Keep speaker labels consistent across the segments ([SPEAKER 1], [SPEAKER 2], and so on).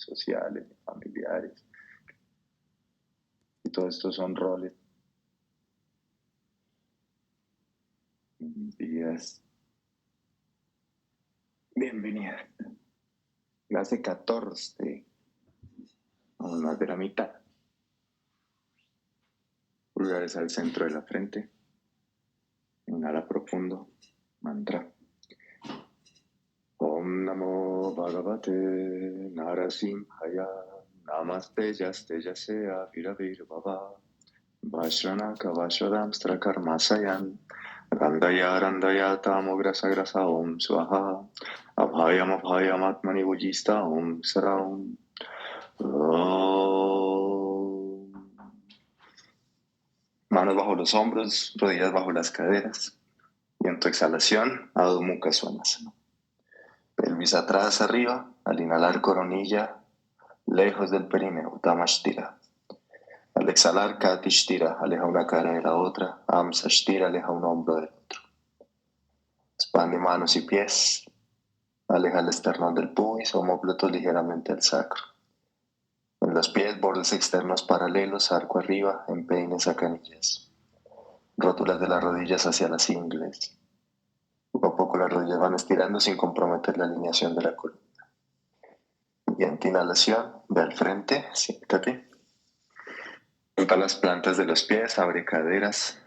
[SPEAKER 1] sociales, ni familiares. Y todo esto son roles. Días. Bienvenida. Clase 14. Aún más de la mitad. Pulgares al centro de la frente. Inhala profundo. Mantra. Om Namo Bhagavate Narasimhaya Namaste Yaste Yasea Viravir Baba Vashrana Kavashradam Strakarmasayan Randaya Randaya Tamograsa Grasa Om Swaha Abhayam Abhayam Atmani Vujista Om Saram Manos bajo los hombros, rodillas bajo las caderas. Y en tu exhalación, Adho Mukha Svanasana. Pelvis atrás, arriba, al inhalar coronilla, lejos del perineo, Uttamasthira. Al exhalar, Katishtira, aleja una cara de la otra, Amsashtira, aleja un hombro del otro. Expande manos y pies, aleja el esternón del pubis, omóplatos ligeramente al sacro. En los pies, bordes externos paralelos, arco arriba, empeines a canillas. Rótulas de las rodillas hacia las ingles. Poco a poco las rodillas van estirando sin comprometer la alineación de la columna. Siguiente inhalación, ve al frente, siéntate. Junta las plantas de los pies, abre caderas.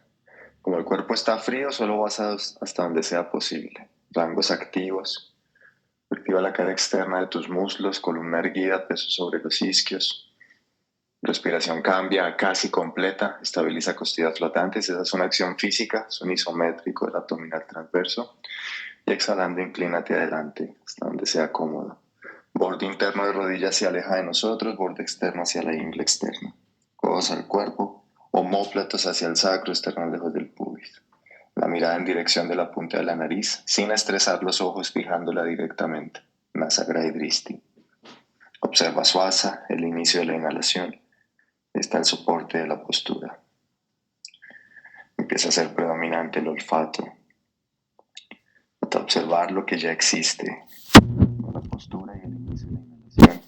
[SPEAKER 1] Como el cuerpo está frío, solo vas hasta donde sea posible. Rangos activos. Activa la cara externa de tus muslos, columna erguida, peso sobre los isquios. Respiración cambia a casi completa, estabiliza costillas flotantes. Esa es una acción física, es un isométrico del abdominal transverso. Y exhalando, inclínate adelante, hasta donde sea cómodo. Borde interno de rodilla se aleja de nosotros, borde externo hacia la ingle externa. Codos al cuerpo, omóplatos hacia el sacro, esternón lejos del pubis. La mirada en dirección de la punta de la nariz, sin estresar los ojos, fijándola directamente. Nasagra y Dristi. Observa Swasa, el inicio de la inhalación. Está el soporte de la postura. Empieza a ser predominante el olfato. Hasta observar lo que ya existe. La postura y el inicio de la inhalación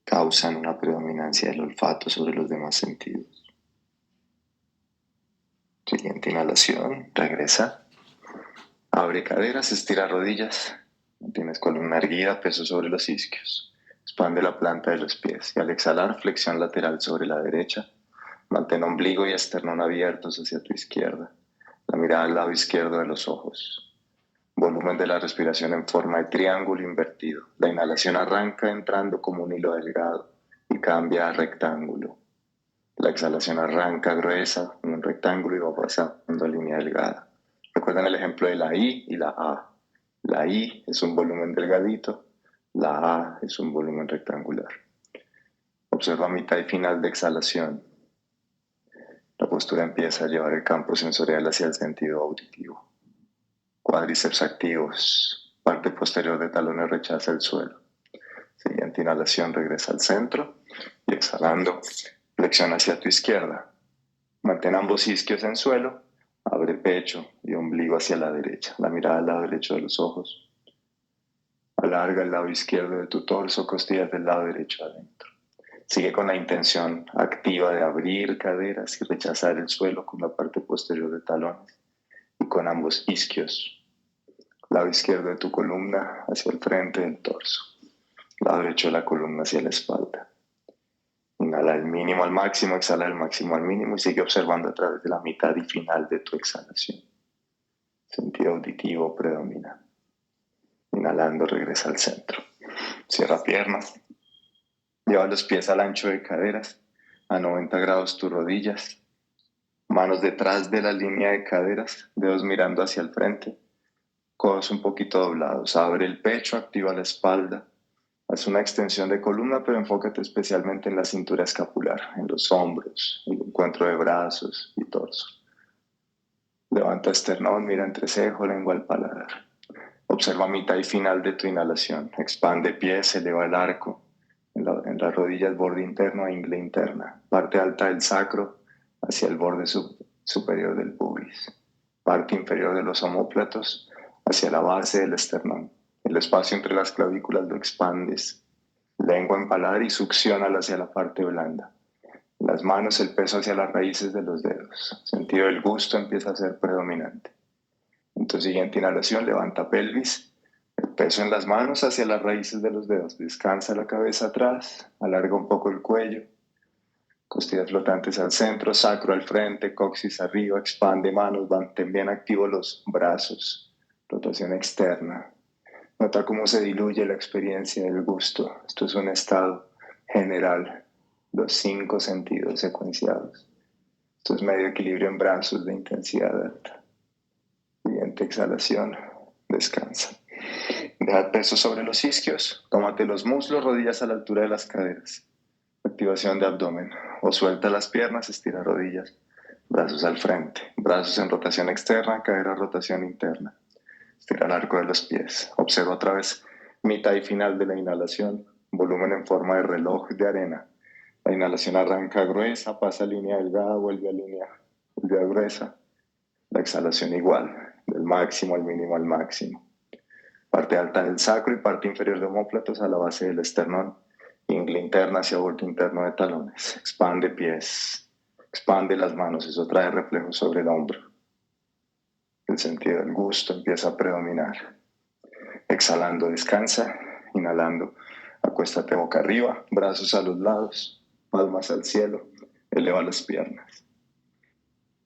[SPEAKER 1] causan una predominancia del olfato sobre los demás sentidos. Siguiente inhalación, regresa. Abre caderas, estira rodillas. Mantienes columna erguida, peso sobre los isquios. Expande la planta de los pies. Y al exhalar, flexión lateral sobre la derecha. Mantén ombligo y esternón abiertos hacia tu izquierda. La mirada al lado izquierdo de los ojos. Volumen de la respiración en forma de triángulo invertido. La inhalación arranca entrando como un hilo delgado y cambia a rectángulo. La exhalación arranca gruesa en un rectángulo y va pasando a línea delgada. Recuerden el ejemplo de la I y la A. La I es un volumen delgadito, la A es un volumen rectangular. Observa mitad y final de exhalación. La postura empieza a llevar el campo sensorial hacia el sentido auditivo. Cuádriceps activos, parte posterior de talones rechaza el suelo. Siguiente inhalación, regresa al centro y exhalando, flexiona hacia tu izquierda. Mantén ambos isquios en suelo, abre pecho y ombligo hacia la derecha, la mirada al lado derecho de los ojos. Alarga el lado izquierdo de tu torso, costillas del lado derecho adentro. Sigue con la intención activa de abrir caderas y rechazar el suelo con la parte posterior de talones y con ambos isquios. Lado izquierdo de tu columna hacia el frente del torso. Lado derecho de la columna hacia la espalda. Inhala el mínimo al máximo, exhala el máximo al mínimo y sigue observando a través de la mitad y final de tu exhalación. Sentido auditivo predomina. Inhalando, regresa al centro. Cierra piernas. Lleva los pies al ancho de caderas, a 90 grados tus rodillas. Manos detrás de la línea de caderas, dedos mirando hacia el frente. Codos un poquito doblados. Abre el pecho, activa la espalda. Haz una extensión de columna, pero enfócate especialmente en la cintura escapular, en los hombros, el encuentro de brazos y torso. Levanta esternón, mira entrecejo, lengua al paladar. Observa mitad y final de tu inhalación. Expande pies, eleva el arco. En las rodillas, borde interno e ingle interna. Parte alta del sacro hacia el borde superior del pubis. Parte inferior de los omóplatos hacia la base del esternón. El espacio entre las clavículas lo expandes. Lengua en paladar y succiónala hacia la parte blanda. Las manos, el peso hacia las raíces de los dedos. Sentido del gusto empieza a ser predominante. En tu siguiente inhalación, levanta pelvis, el peso en las manos hacia las raíces de los dedos. Descansa la cabeza atrás, alarga un poco el cuello. Costillas flotantes al centro, sacro al frente, coxis arriba, expande manos, mantén bien activos los brazos. Rotación externa. Nota cómo se diluye la experiencia del gusto. Esto es un estado general, los 5 sentidos secuenciados. Esto es medio equilibrio en brazos de intensidad alta. Siguiente exhalación, descansa. Deja el peso sobre los isquios, tómate los muslos, rodillas a la altura de las caderas. Activación de abdomen. O suelta las piernas, estira rodillas, brazos al frente, brazos en rotación externa, cadera rotación interna. Estira el arco de los pies. Observa otra vez mitad y final de la inhalación, volumen en forma de reloj de arena. La inhalación arranca gruesa, pasa a línea delgada, vuelve a gruesa. La exhalación igual, del máximo al mínimo al máximo. Parte alta del sacro y parte inferior de omóplatos a la base del esternón. Ingle interna hacia borde interno de talones. Expande pies. Expande las manos. Eso trae reflejo sobre el hombro. El sentido del gusto empieza a predominar. Exhalando, descansa. Inhalando, acuéstate boca arriba. Brazos a los lados. Palmas al cielo. Eleva las piernas.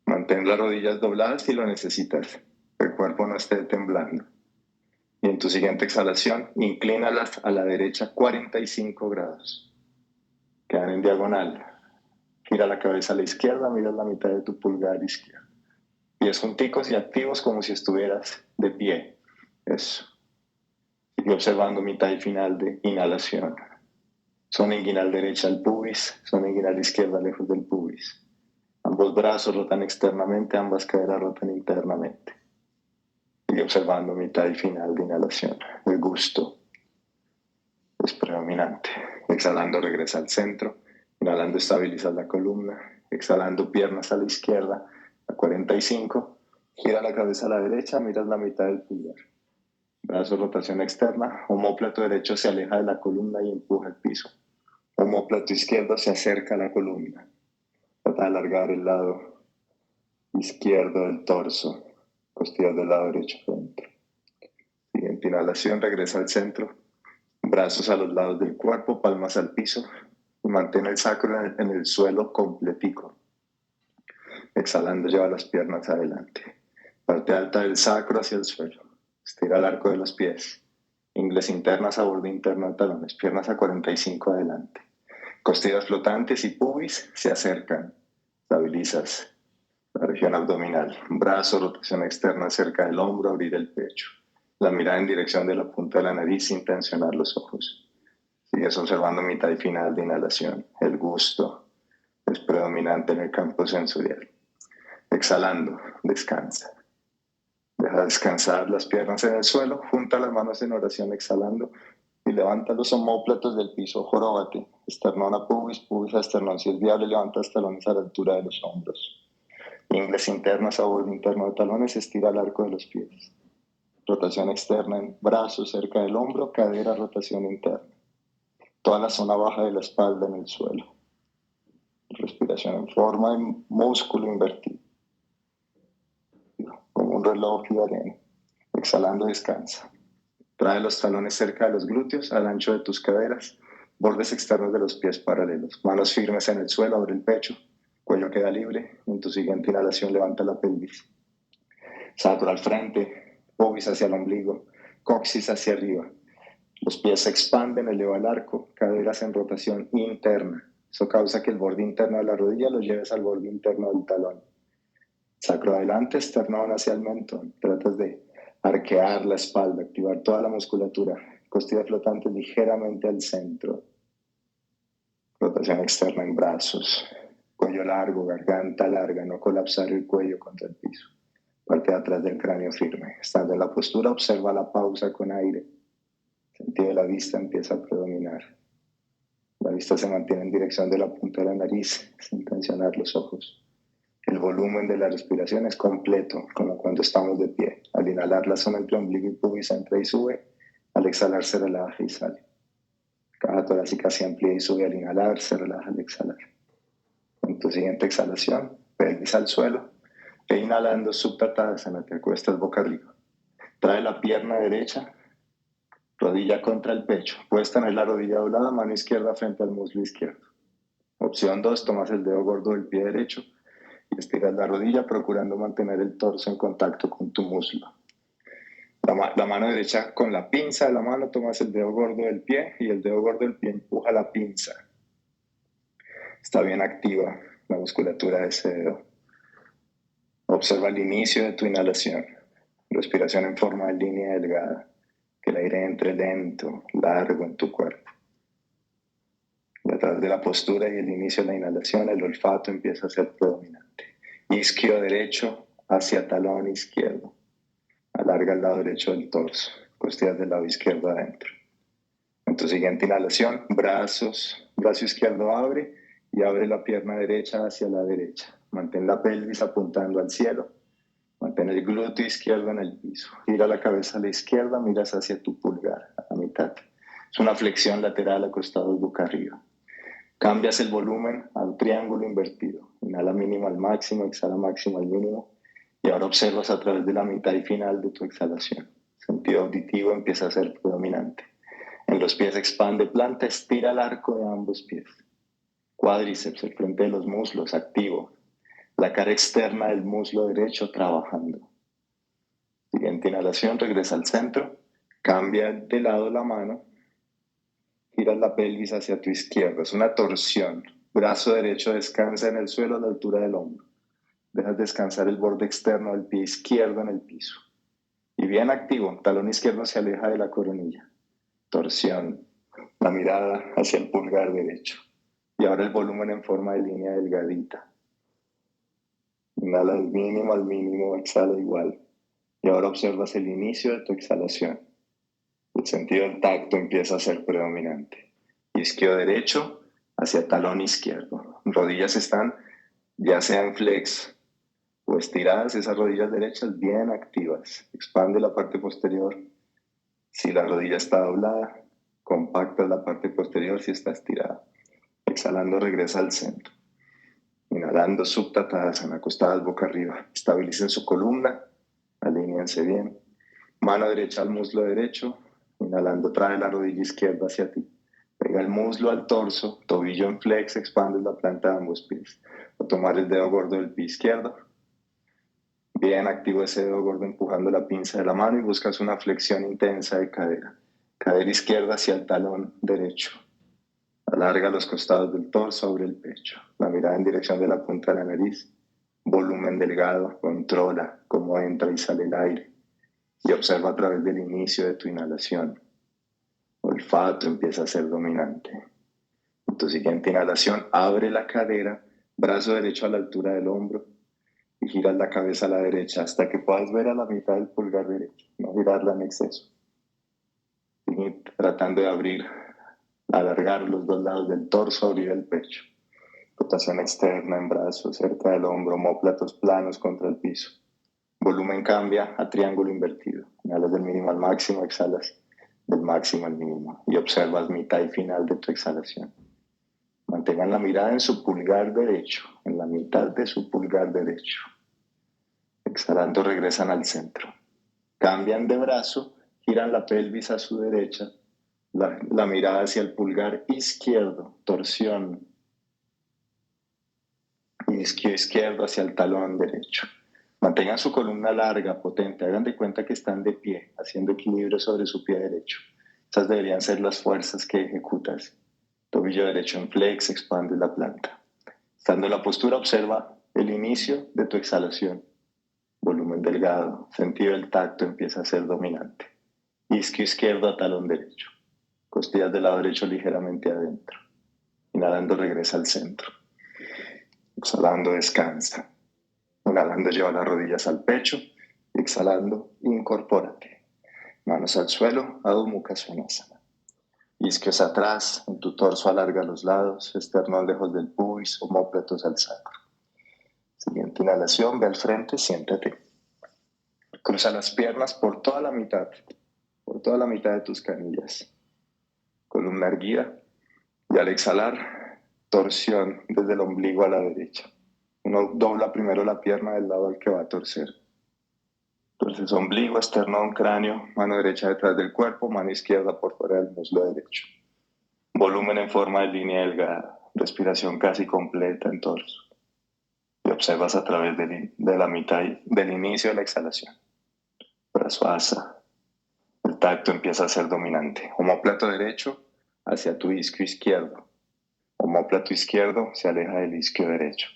[SPEAKER 1] Mantén las rodillas dobladas si lo necesitas. Que el cuerpo no esté temblando. Y en tu siguiente exhalación, inclínalas a la derecha 45 grados. Quedan en diagonal. Gira la cabeza a la izquierda, mira la mitad de tu pulgar izquierdo. Pies junticos y activos como si estuvieras de pie. Eso. Sigue observando mitad y final de inhalación. Zona inguinal derecha al pubis, zona inguinal izquierda lejos del pubis. Ambos brazos rotan externamente, ambas caderas rotan internamente. Sigue observando mitad y final de inhalación. El gusto es predominante. Exhalando, regresa al centro. Inhalando, estabilizas la columna. Exhalando, piernas a la izquierda a 45. Gira la cabeza a la derecha, miras la mitad del pulgar. Brazo, rotación externa. Omóplato derecho se aleja de la columna y empuja el piso. Omóplato izquierdo se acerca a la columna. Trata de alargar el lado izquierdo del torso. Costillas del lado derecho frente. Siguiente inhalación, regresa al centro. Brazos a los lados del cuerpo, palmas al piso. Y mantén el sacro en el suelo completico. Exhalando, lleva las piernas adelante. Parte alta del sacro hacia el suelo. Estira el arco de los pies. Ingles internas a borde interno de talones. Piernas a 45 adelante. Costillas flotantes y pubis se acercan. Estabilizas la región abdominal. Brazo, rotación externa cerca del hombro, abrir el pecho. La mirada en dirección de la punta de la nariz sin tensionar los ojos. Sigues observando mitad y final de inhalación. El gusto es predominante en el campo sensorial. Exhalando, descansa. Deja descansar las piernas en el suelo, junta las manos en oración exhalando y levanta los omóplatos del piso, joróbate, esternón a pubis, pubis a esternón. Si es viable, levanta los talones a la altura de los hombros. Ingles internas a borde interno de talones, estira el arco de los pies. Rotación externa en brazos cerca del hombro, cadera, rotación interna. Toda la zona baja de la espalda en el suelo. Respiración en forma de músculo invertido. Como un reloj de arena. Exhalando, descansa. Trae los talones cerca de los glúteos, al ancho de tus caderas, bordes externos de los pies paralelos. Manos firmes en el suelo, abre el pecho, cuello queda libre. En tu siguiente inhalación, levanta la pelvis. Sacro al frente, pubis hacia el ombligo, coxis hacia arriba. Los pies se expanden, eleva el arco, caderas en rotación interna. Eso causa que el borde interno de la rodilla lo lleves al borde interno del talón. Sacro adelante, esternón hacia el mentón. Tratas de arquear la espalda, activar toda la musculatura. Costilla flotante ligeramente al centro. Rotación externa en brazos. Cuello largo, garganta larga, no colapsar el cuello contra el piso. Parte de atrás del cráneo firme. Estando en la postura, observa la pausa con aire. El sentido de la vista empieza a predominar. La vista se mantiene en dirección de la punta de la nariz, sin tensionar los ojos. El volumen de la respiración es completo, como cuando estamos de pie. Al inhalar, la zona entre ombligo y pubis entra y sube. Al exhalar, se relaja y sale. Caja torácica se amplía y sube al inhalar, se relaja al exhalar. En tu siguiente exhalación, pelvis al suelo e inhalando Subtatadasana, te acuestas boca arriba. Trae la pierna derecha, rodilla contra el pecho. Puedes tener la rodilla doblada, mano izquierda frente al muslo izquierdo. Opción 2, tomas el dedo gordo del pie derecho y estiras la rodilla procurando mantener el torso en contacto con tu muslo. La mano derecha con la pinza de la mano tomas el dedo gordo del pie y el dedo gordo del pie empuja la pinza. Está bien activa la musculatura de ese dedo. Observa el inicio de tu inhalación. Respiración en forma de línea delgada. Que el aire entre lento, largo en tu cuerpo. Y a través de la postura y el inicio de la inhalación, el olfato empieza a ser predominante. Isquio derecho hacia talón izquierdo. Alarga el lado derecho del torso. Costillas del lado izquierdo adentro. En tu siguiente inhalación, brazo izquierdo abre y abre la pierna derecha hacia la derecha. Mantén la pelvis apuntando al cielo. Mantén el glúteo izquierdo en el piso. Gira la cabeza a la izquierda, miras hacia tu pulgar, a la mitad. Es una flexión lateral acostado boca arriba. Cambias el volumen al triángulo invertido. Inhala mínimo al máximo, exhala máximo al mínimo. Y ahora observas a través de la mitad y final de tu exhalación. Sentido auditivo empieza a ser predominante. En los pies expande planta, estira el arco de ambos pies. Cuádriceps, el frente de los muslos, activo. La cara externa del muslo derecho trabajando. Siguiente inhalación, regresa al centro. Cambia de lado la mano. Giras la pelvis hacia tu izquierda. Es una torsión. Brazo derecho descansa en el suelo a la altura del hombro. Dejas descansar el borde externo del pie izquierdo en el piso. Y bien activo, talón izquierdo se aleja de la coronilla. Torsión. La mirada hacia el pulgar derecho. Y ahora el volumen en forma de línea delgadita. Inhala al mínimo, exhala igual. Y ahora observas el inicio de tu exhalación. El sentido del tacto empieza a ser predominante. Isquio derecho hacia talón izquierdo. Rodillas están ya sea en flex o estiradas, esas rodillas derechas bien activas. Expande la parte posterior. Si la rodilla está doblada, compacta la parte posterior si está estirada. Exhalando, regresa al centro. Inhalando, Subtatadasana, acostadas boca arriba. Estabilicen su columna, alíñense bien. Mano derecha al muslo derecho. Inhalando, trae la rodilla izquierda hacia ti. Pega el muslo al torso, tobillo en flex, expande la planta de ambos pies. O tomar el dedo gordo del pie izquierdo. Bien activo ese dedo gordo empujando la pinza de la mano y buscas una flexión intensa de cadera. Cadera izquierda hacia el talón derecho. Alarga los costados del torso sobre el pecho. La mirada en dirección de la punta de la nariz. Volumen delgado. Controla cómo entra y sale el aire. Y observa a través del inicio de tu inhalación. Olfato empieza a ser dominante. En tu siguiente inhalación, abre la cadera. Brazo derecho a la altura del hombro. Y giras la cabeza a la derecha hasta que puedas ver a la mitad del pulgar derecho. No girarla en exceso. Sigue tratando de abrir, alargar los dos lados del torso, abrir el pecho. Rotación externa en brazos, cerca del hombro, omóplatos planos contra el piso. Volumen cambia a triángulo invertido. Inhalas del mínimo al máximo, exhalas del máximo al mínimo. Y observas mitad y final de tu exhalación. Mantengan la mirada en su pulgar derecho, en la mitad de su pulgar derecho. Exhalando, regresan al centro. Cambian de brazo, giran la pelvis a su derecha, la mirada hacia el pulgar izquierdo, torsión. Isquio izquierdo hacia el talón derecho. Mantengan su columna larga, potente. Hagan de cuenta que están de pie, haciendo equilibrio sobre su pie derecho. Esas deberían ser las fuerzas que ejecutas. Tobillo derecho en flex, expande la planta. Estando en la postura, observa el inicio de tu exhalación. Volumen delgado, sentido del tacto empieza a ser dominante. Isquio izquierdo a talón derecho. Costillas del lado derecho ligeramente adentro. Inhalando, regresa al centro. Exhalando, descansa. Inhalando, lleva las rodillas al pecho. Exhalando, incorpórate. Manos al suelo, Adho Mukha Svanasana. Isquios atrás, en tu torso alarga los lados, externos lejos del pubis, omóplatos al sacro. Siguiente inhalación, ve al frente, siéntate. Cruza las piernas por toda la mitad de tus canillas. columna erguida, y al exhalar, torsión desde el ombligo a la derecha. Uno dobla primero la pierna del lado al que va a torcer. Entonces, ombligo, esternón, cráneo, mano derecha detrás del cuerpo, mano izquierda por fuera del muslo derecho. Volumen en forma de línea delgada, respiración casi completa en torso. Y observas a través de la mitad del inicio de la exhalación. Prasvasa. El tacto empieza a ser dominante. Omóplato derecho hacia tu isquio izquierdo. Omóplato izquierdo se aleja del isquio derecho.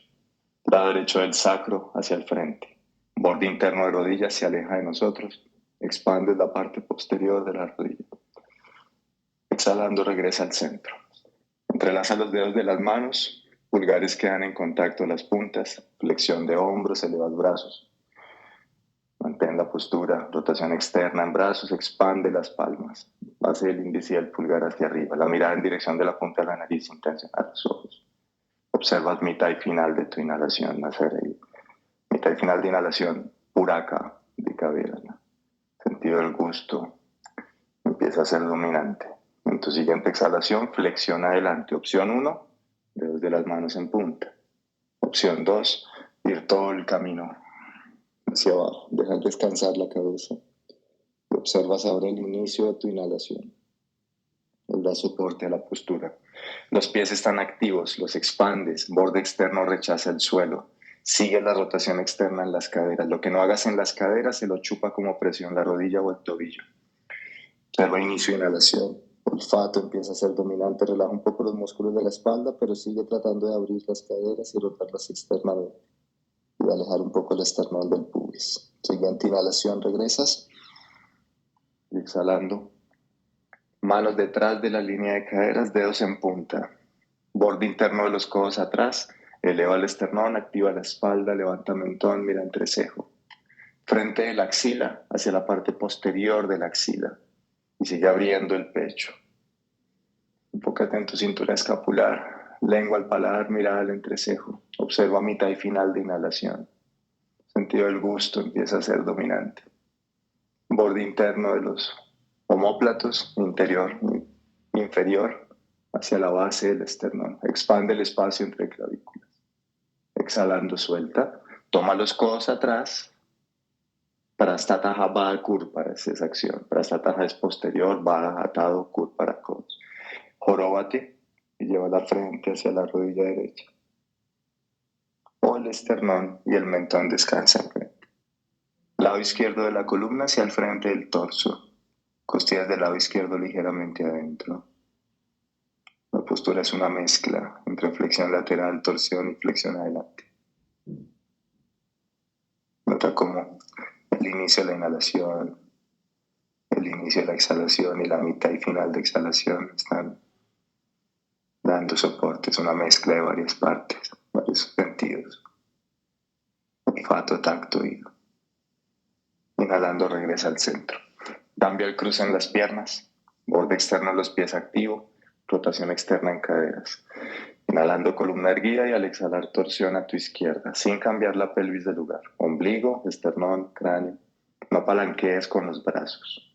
[SPEAKER 1] Lado derecho del sacro hacia el frente. Borde interno de rodillas se aleja de nosotros. Expandes la parte posterior de la rodilla. Exhalando, regresa al centro. Entrelaza los dedos de las manos. Pulgares quedan en contacto las puntas. Flexión de hombros, elevas brazos. Mantén la postura, rotación externa en brazos, expande las palmas. Base el índice y el pulgar hacia arriba. La mirada en dirección de la punta de la nariz, intencionar los ojos. Observas mitad y final de tu inhalación, nacer ahí. Mitad y final de inhalación, puraka, de cabeza. Sentido del gusto empieza a ser dominante. En tu siguiente exhalación, flexiona adelante. Opción 1, dedos de las manos en punta. Opción 2, ir todo el camino hacia abajo. Dejar descansar la cabeza. Observas ahora el inicio de tu inhalación. El da soporte a la postura. Los pies están activos, los expandes, borde externo rechaza el suelo. Sigue la rotación externa en las caderas. Lo que no hagas en las caderas se lo chupa como presión la rodilla o el tobillo. Observa inicio de inhalación. Olfato empieza a ser dominante. Relaja un poco los músculos de la espalda, pero sigue tratando de abrir las caderas y rotarlas externamente. Y alejar un poco el esternón del pubis. Siguiente inhalación, regresas. Y exhalando. Manos detrás de la línea de caderas, dedos en punta. Borde interno de los codos atrás. Eleva el esternón, activa la espalda, levanta mentón, mira entrecejo. Frente de la axila hacia la parte posterior de la axila. Y sigue abriendo el pecho. Enfócate en tu cintura escapular. Lengua al paladar, mirada al entrecejo. Observa mitad y final de inhalación. Sentido del gusto empieza a ser dominante. Borde interno de los omóplatos, interior, inferior, hacia la base del esternón. Expande el espacio entre clavículas. Exhalando, suelta. Toma los codos atrás. Prastataja Baddha Kurpara es esa acción. Prastataja es posterior, Baddha atado, Kurpara codos. Joróbate y lleva la frente hacia la rodilla derecha. O el esternón y el mentón descansan. Lado izquierdo de la columna hacia el frente del torso. Costillas del lado izquierdo ligeramente adentro. La postura es una mezcla entre flexión lateral, torsión y flexión adelante. Nota cómo el inicio de la inhalación, el inicio de la exhalación y la mitad y final de exhalación están dando soporte. Es una mezcla de varias partes, varios sentidos. Olfato, tacto, oído. Inhalando, regresa al centro. Cambia el cruce en las piernas, borde externo de los pies activo, rotación externa en caderas. Inhalando, columna erguida y al exhalar, torsión a tu izquierda, sin cambiar la pelvis de lugar. Ombligo, esternón, cráneo. No palanquees con los brazos.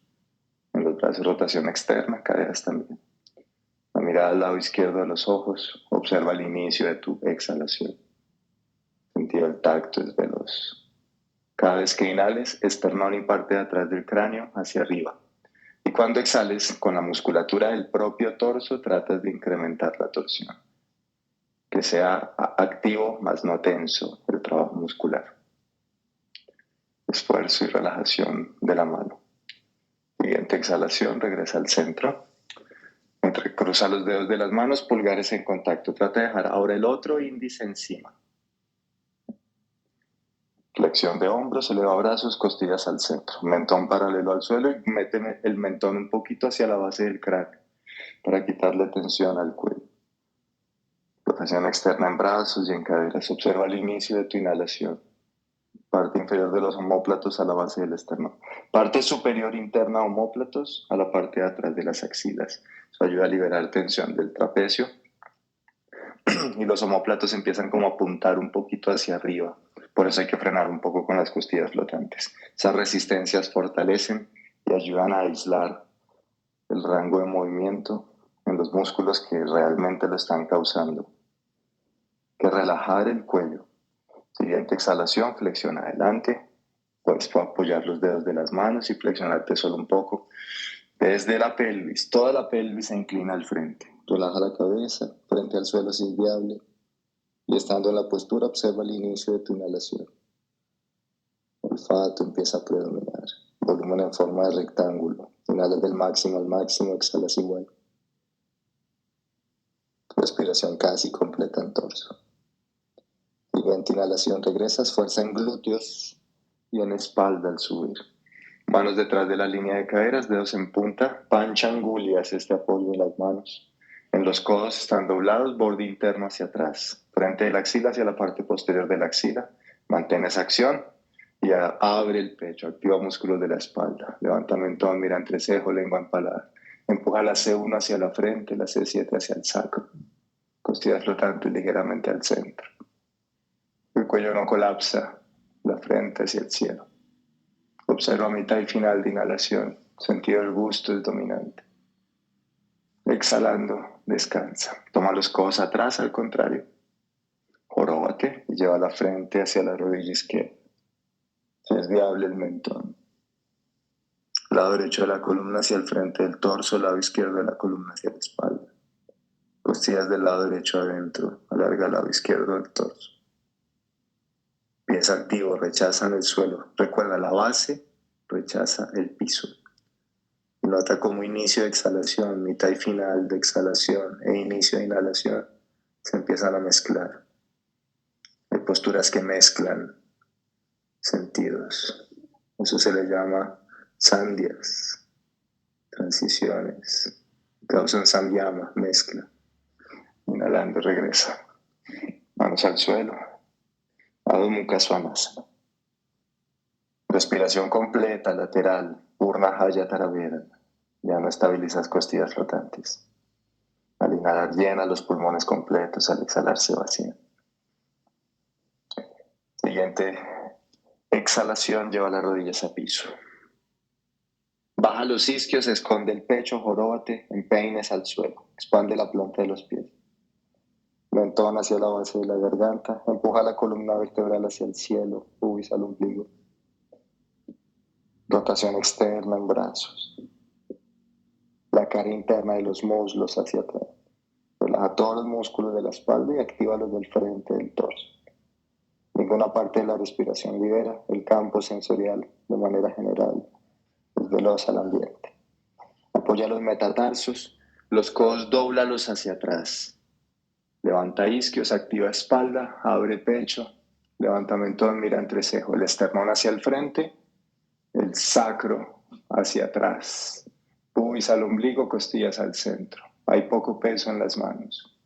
[SPEAKER 1] En los brazos, rotación externa, caderas también. La mirada al lado izquierdo de los ojos, observa el inicio de tu exhalación. Sentido del tacto es veloz. Cada vez que inhales, esternón y parte de atrás del cráneo hacia arriba. Y cuando exhales, con la musculatura del propio torso, tratas de incrementar la torsión. Que sea activo, más no tenso, el trabajo muscular. Esfuerzo y relajación de la mano. Siguiente exhalación, regresa al centro. Entrecruza los dedos de las manos, pulgares en contacto. Trata de dejar ahora el otro índice encima. Flexión de hombros, eleva brazos, costillas al centro. Mentón paralelo al suelo y mete el mentón un poquito hacia la base del cráneo para quitarle tensión al cuello. Rotación externa en brazos y en caderas. Observa el inicio de tu inhalación. Parte inferior de los omóplatos a la base del esternón. Parte superior interna omóplatos a la parte de atrás de las axilas. Eso ayuda a liberar tensión del trapecio. Y los omóplatos empiezan como a apuntar un poquito hacia arriba. Por eso hay que frenar un poco con las costillas flotantes. Esas resistencias fortalecen y ayudan a aislar el rango de movimiento en los músculos que realmente lo están causando. Que relajar el cuello. Siguiente exhalación, flexiona adelante. Puedes apoyar los dedos de las manos y flexionarte solo un poco. Desde la pelvis, toda la pelvis se inclina al frente. Relaja la cabeza, frente al suelo si es viable. Y estando en la postura, observa el inicio de tu inhalación. Olfato empieza a predominar. Volumen en forma de rectángulo. Inhalas del máximo al máximo, exhalas igual. Respiración casi completa en torso. Siguiente inhalación, regresas, fuerza en glúteos y en espalda al subir. Manos detrás de la línea de caderas, dedos en punta, panchangulias, este apoyo en las manos. En los codos están doblados, borde interno hacia atrás. Frente de la axila hacia la parte posterior de la axila. Mantén esa acción y abre el pecho, activa músculos de la espalda. Levantamiento, mira entrecejo, lengua empalada. Empuja la C1 hacia la frente, la C7 hacia el sacro. Costillas flotantes ligeramente al centro. El cuello no colapsa, la frente hacia el cielo. Observa mitad y final de inhalación. Sentido del gusto es dominante. Exhalando, descansa. Toma los codos atrás, al contrario. Joróbate y lleva la frente hacia la rodilla izquierda. Si es viable el mentón. Lado derecho de la columna hacia el frente del torso, lado izquierdo de la columna hacia la espalda. Costillas del lado derecho adentro, alarga el lado izquierdo del torso. Pies activos, rechazan el suelo. Recuerda la base, rechaza el piso. Nota como inicio de exhalación, mitad y final de exhalación e inicio de inhalación se empiezan a mezclar. Hay posturas que mezclan sentidos. Eso se le llama sandhyas, transiciones. Causan samyama, mezcla. Inhalando, regresa. Manos al suelo. Adho Mukha Svanasana. Respiración completa, lateral. Purna Jaya Taravirana. Ya no estabilizas costillas flotantes. Al inhalar llena los pulmones completos, al exhalar se vacían. Siguiente exhalación, lleva las rodillas a piso. Baja los isquios, esconde el pecho, joróbate, empeines al suelo. Expande la planta de los pies. Mentón hacia la base de la garganta. Empuja la columna vertebral hacia el cielo, pubis al ombligo. Rotación externa en brazos. La cara interna de los muslos hacia atrás. Relaja todos los músculos de la espalda y activa los del frente del torso. Ninguna parte de la respiración libera. El campo sensorial, de manera general, es veloz al ambiente. Apoya los metatarsos, los codos dóblalos hacia atrás. Levanta isquios, activa espalda, abre pecho, levantamiento de mira entrecejo, el esternón hacia el frente, el sacro hacia atrás, pubis al ombligo, costillas al centro. Hay poco peso en las manos.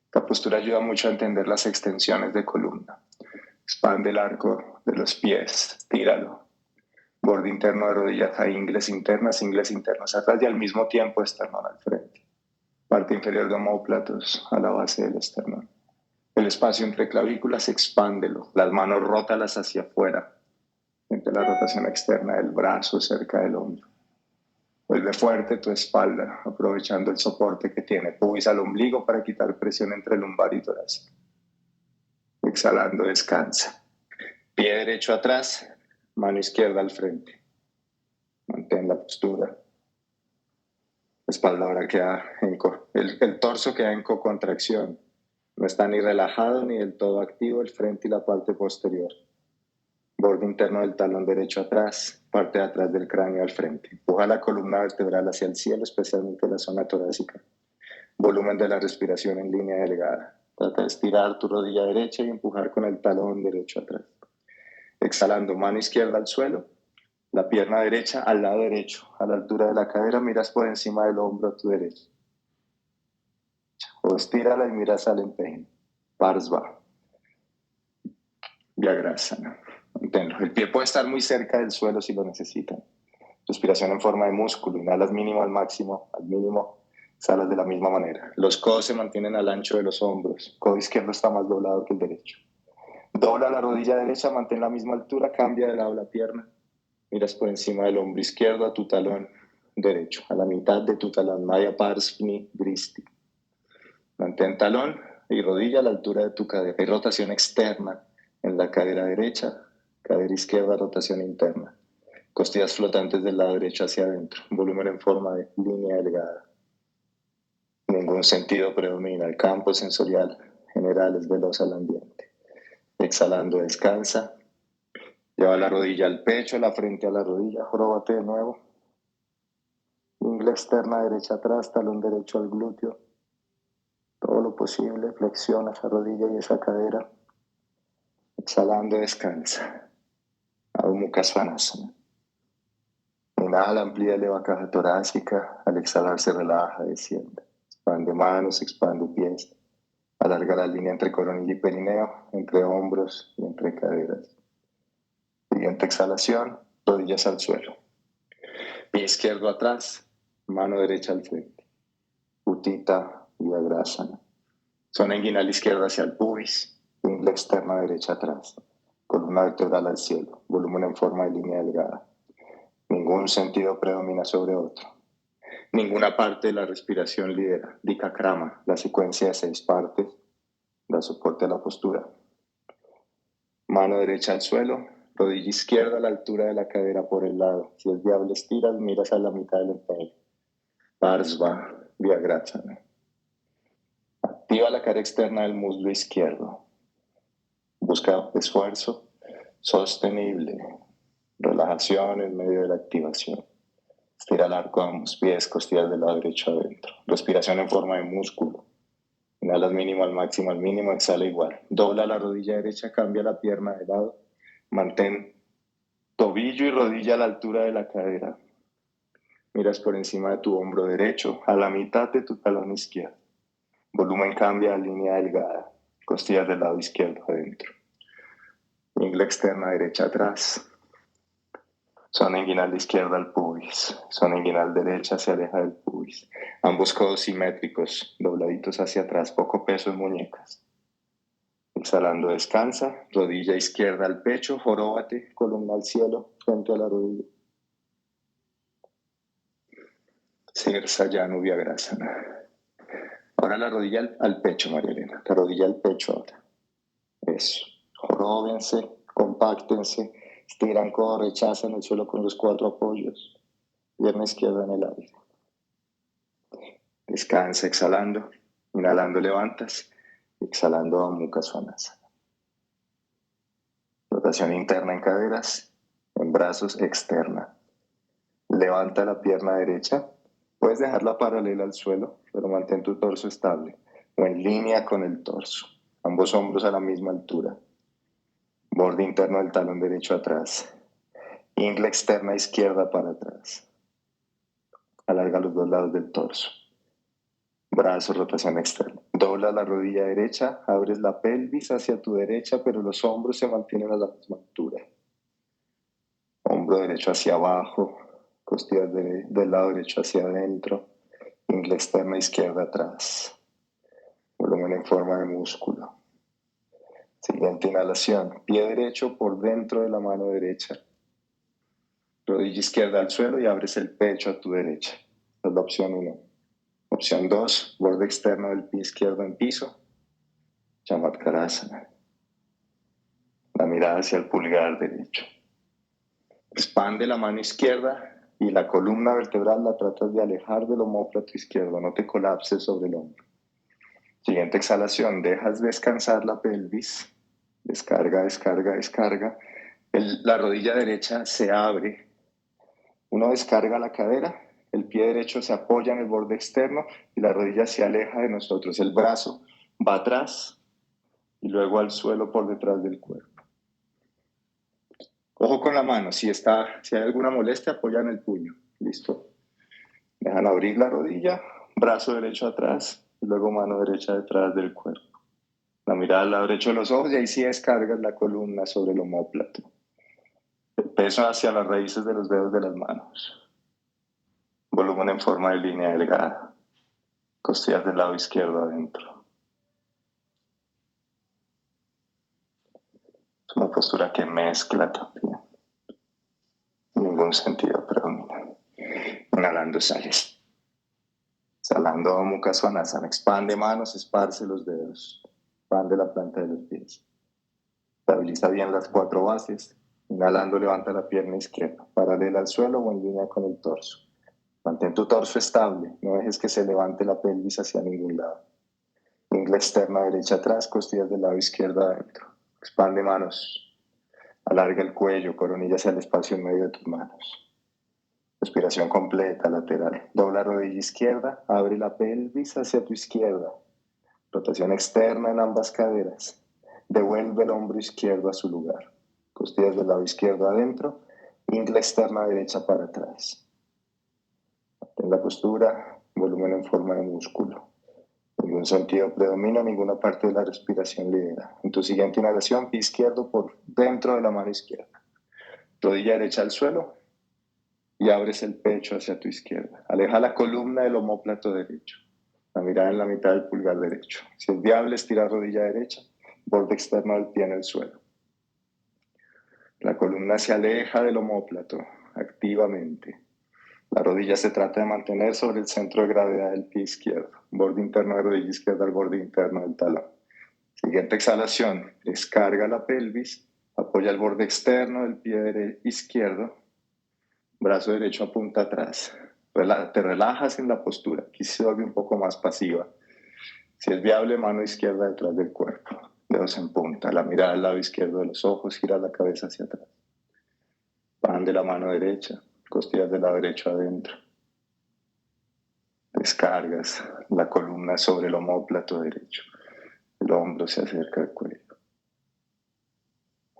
[SPEAKER 1] Esta postura ayuda mucho a entender las extensiones de columna. Expande el arco de los pies, tíralo. Borde interno de rodillas a ingles internos atrás y al mismo tiempo esternón al frente. Parte inferior de omóplatos a la base del esternón. El espacio entre clavículas, expándelo. Las manos rótalas hacia afuera. Siente la rotación externa del brazo cerca del hombro. Vuelve fuerte tu espalda, aprovechando el soporte que tiene. Pubis al ombligo para quitar presión entre lumbar y torácico. Exhalando, descansa. Pie derecho atrás, mano izquierda al frente. Mantén la postura. La espalda ahora queda el torso queda en cocontracción. No está ni relajado ni del todo activo el frente y la parte posterior. Borde interno del talón derecho atrás, parte de atrás del cráneo al frente. Empuja la columna vertebral hacia el cielo, especialmente la zona torácica. Volumen de la respiración en línea delgada. Trata de estirar tu rodilla derecha y empujar con el talón derecho atrás. Exhalando, mano izquierda al suelo, la pierna derecha al lado derecho, a la altura de la cadera, miras por encima del hombro a tu derecha. O estírala y miras al empeine. Parsva. Vyagrasana. Manténlo. El pie puede estar muy cerca del suelo si lo necesitan. Respiración en forma de músculo. Inhalas mínimo al máximo, al mínimo. Exhalas de la misma manera. Los codos se mantienen al ancho de los hombros. El codo izquierdo está más doblado que el derecho. Dobla la rodilla derecha, mantén la misma altura, cambia de lado la pierna. Miras por encima del hombro izquierdo a tu talón. derecho, a la mitad de tu talón, Maya Parsni Gristi. Mantén talón y rodilla a la altura de tu cadera. Hay rotación externa en la cadera derecha, cadera izquierda, rotación interna. Costillas flotantes del lado derecho hacia adentro. Volumen en forma de línea delgada. Ningún sentido predomina. El campo sensorial general es veloz al ambiente. Exhalando, descansa. Lleva la rodilla al pecho, la frente a la rodilla. Joróbate de nuevo. Ingle externa derecha atrás, talón derecho al glúteo. Todo lo posible, flexiona esa rodilla y esa cadera. Exhalando, descansa. Adho Mukha Svanasana. Inhala, amplía, eleva caja torácica. Al exhalar se relaja, desciende. Expande manos, expande pies. Alarga la línea entre coronilla y perineo, entre hombros y entre caderas. Siguiente exhalación, rodillas al suelo. Pie izquierdo atrás, mano derecha al frente. Utthita Vyagrasana. Zona inguinal izquierda hacia el pubis. Ingle externa derecha atrás. Columna vertebral al cielo. Volumen en forma de línea delgada. Ningún sentido predomina sobre otro. Ninguna parte de la respiración lidera. Dikakrama, la secuencia de 6 partes, da soporte a la postura. Mano derecha al suelo, rodilla izquierda a la altura de la cadera por el lado. Si es viable, estiras, miras a la mitad del empeine. Parsva Vyagrasana. Activa la cara externa del muslo izquierdo. Busca esfuerzo sostenible. Relajación en medio de la activación. Estira el arco de ambos pies, costillas del lado derecho adentro. Respiración en forma de músculo. Inhalas mínimo al máximo al mínimo, exhala igual. Dobla la rodilla derecha, cambia la pierna de lado. Mantén tobillo y rodilla a la altura de la cadera. Miras por encima de tu hombro derecho, a la mitad de tu talón izquierdo. Volumen cambia a línea delgada. Costillas del lado izquierdo adentro. Ingle externa derecha atrás. Zona inguinal izquierda al pubis. Zona inguinal derecha se aleja del pubis. Ambos codos simétricos, dobladitos hacia atrás, poco peso en muñecas. Exhalando, descansa. Rodilla izquierda al pecho, joróbate, columna al cielo, frente a la rodilla. Sirsayanu Vyagrasana. Ahora la rodilla al pecho, María Elena. La rodilla al pecho ahora. Eso. Joróbense, compáctense, estiran codo, rechazan el suelo con los 4 apoyos. Pierna izquierda en el aire. Descansa exhalando. Inhalando levantas. Exhalando Adho Mukha Svanasana. Rotación interna en caderas. En brazos externa. Levanta la pierna derecha. Puedes dejarla paralela al suelo, pero mantén tu torso estable o en línea con el torso. Ambos hombros a la misma altura. Borde interno del talón derecho atrás. Ingle externa izquierda para atrás. Alarga los 2 lados del torso. Brazo, rotación externa. Dobla la rodilla derecha, abres la pelvis hacia tu derecha, pero los hombros se mantienen a la misma altura. Hombro derecho hacia abajo, costillas del lado derecho hacia adentro, ingle externa izquierda atrás. Volumen en forma de músculo. Siguiente inhalación. Pie derecho por dentro de la mano derecha. Rodilla izquierda al suelo y abres el pecho a tu derecha. Esa es la opción 1. Opción 2, borde externo del pie izquierdo en piso. Chamatskarasana. La mirada hacia el pulgar derecho. Expande la mano izquierda y la columna vertebral la tratas de alejar del omóplato izquierdo. No te colapses sobre el hombro. Siguiente exhalación, dejas descansar la pelvis. Descarga, descarga, descarga. La rodilla derecha se abre. Uno descarga la cadera, el pie derecho se apoya en el borde externo y la rodilla se aleja de nosotros. El brazo va atrás y luego al suelo por detrás del cuerpo. Ojo con la mano, si hay alguna molestia, apoyan el puño. Listo. Dejan abrir la rodilla, brazo derecho atrás y luego mano derecha detrás del cuerpo. La mirada al lado derecho de los ojos y ahí sí descargas la columna sobre el omóplato. El peso hacia las raíces de los dedos de las manos. Volumen en forma de línea delgada. Costillas del lado izquierdo adentro. Es una postura que mezcla también. Ningún sentido predomina. Inhalando sales. Exhalando Mukha Svanasana. Expande manos, esparce los dedos. Expande la planta de los pies. Estabiliza bien las 4 bases. Inhalando, levanta la pierna izquierda, paralela al suelo o en línea con el torso. Mantén tu torso estable, no dejes que se levante la pelvis hacia ningún lado. Ingle externa derecha atrás, costillas del lado izquierdo adentro. Expande manos, alarga el cuello, coronilla hacia el espacio en medio de tus manos. Respiración completa, lateral. Dobla rodilla izquierda, abre la pelvis hacia tu izquierda. Rotación externa en ambas caderas. Devuelve el hombro izquierdo a su lugar. Costillas del lado izquierdo adentro. Ingle externa derecha para atrás. Mantén la postura, volumen en forma de músculo. Ningún sentido predomina, ninguna parte de la respiración lidera. En tu siguiente inhalación, pie izquierdo por dentro de la mano izquierda. Rodilla derecha al suelo y abres el pecho hacia tu izquierda. Aleja la columna del omóplato derecho. La mirada en la mitad del pulgar derecho. Si es viable, estira rodilla derecha, borde externo del pie en el suelo. La columna se aleja del omóplato activamente. La rodilla se trata de mantener sobre el centro de gravedad del pie izquierdo. Borde interno de rodilla izquierda al borde interno del talón. Siguiente exhalación. Descarga la pelvis. Apoya el borde externo del pie izquierdo. Brazo derecho apunta atrás. Te relajas en la postura. Aquí se vuelve un poco más pasiva. Si es viable, mano izquierda detrás del cuerpo. Dedos en punta. La mirada al lado izquierdo de los ojos. Gira la cabeza hacia atrás. Pan de la mano derecha. Costillas del lado derecho adentro. Descargas la columna sobre el omóplato derecho. El hombro se acerca al cuello.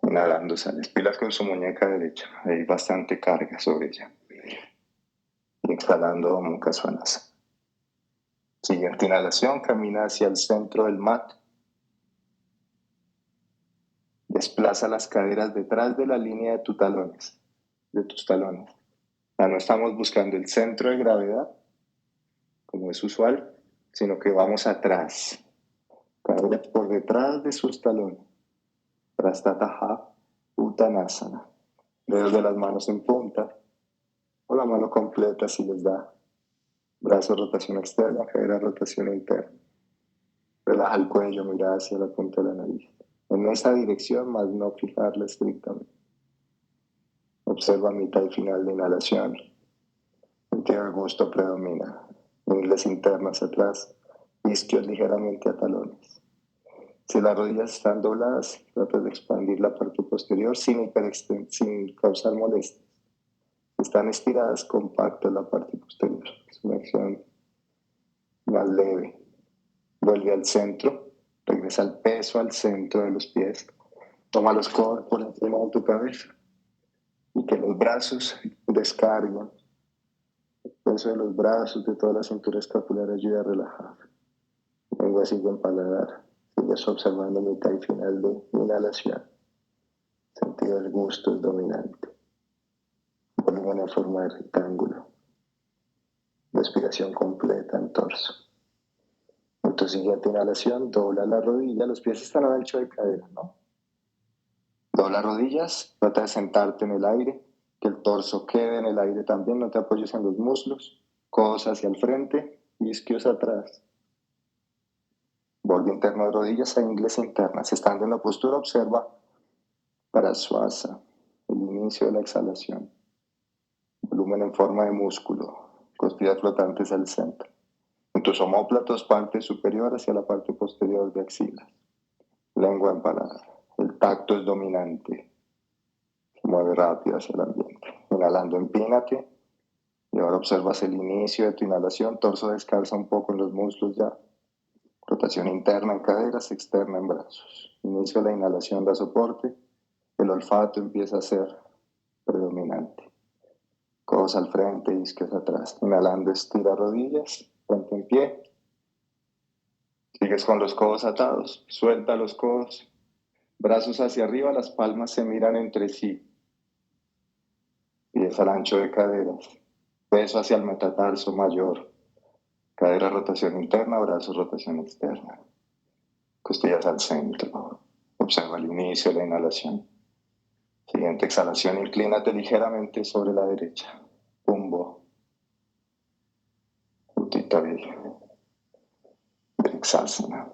[SPEAKER 1] Inhalando, sales. Pilas con su muñeca derecha. Hay bastante carga sobre ella. Y exhalando, Mukha Svanasana. Siguiente inhalación, camina hacia el centro del mat. Desplaza las caderas detrás de la línea de tus talones. Ya no estamos buscando el centro de gravedad, como es usual, sino que vamos atrás. Caderas por detrás de sus talones. Prastataha Uttanasana. Dedos de las manos en punta o la mano completa si les da. Brazo rotación externa, cadera rotación interna. Relaja el cuello, mira hacia la punta de la nariz. En esa dirección, más no fijarla estrictamente. Observa mitad y final de inhalación. Sentido del gusto predomina. Ingles internas atrás, isquios ligeramente a talones. Si las rodillas están dobladas, trata de expandir la parte posterior sin causar molestias. Si están estiradas, compacta la parte posterior. Es una acción más leve. Vuelve al centro, regresa el peso al centro de los pies. Toma los codos por encima de tu cabeza y que los brazos descarguen. El peso de los brazos, de toda la cintura escapular ayuda a relajar. Lengua sigue en paladar. Sigues observando mitad y final de inhalación. Sentido del gusto es dominante. Volumen en forma de rectángulo. Respiración completa en torso. En tu siguiente inhalación, dobla la rodilla. Los pies están al ancho de cadera, ¿no? Dobla rodillas, trata de sentarte en el aire, que el torso quede en el aire también, no te apoyes en los muslos, codos hacia el frente, isquios atrás. Borde interno de rodillas a ingles internas. Estando en la postura, observa Parasvasa, el inicio de la exhalación. Volumen en forma de músculo, costillas flotantes al centro. En tus omóplatos, parte superior hacia la parte posterior de axilas. Lengua en paladar. El tacto es dominante. Se mueve rápido hacia el ambiente. Inhalando, empínate. Y ahora observas el inicio de tu inhalación. Torso descansa un poco en los muslos ya. Rotación interna en caderas, externa en brazos. Inicio de la inhalación da soporte. El olfato empieza a ser predominante. Codos al frente, isquios atrás. Inhalando, estira rodillas. Ponte en pie. Sigues con los codos atados. Suelta los codos. Brazos hacia arriba, las palmas se miran entre sí. Pies al ancho de caderas. Peso hacia el metatarso mayor. Cadera, rotación interna, brazos, rotación externa. Costillas al centro. Observa el inicio de la inhalación. Siguiente exhalación, inclínate ligeramente sobre la derecha. Pumbo. Utthita Vrksasana.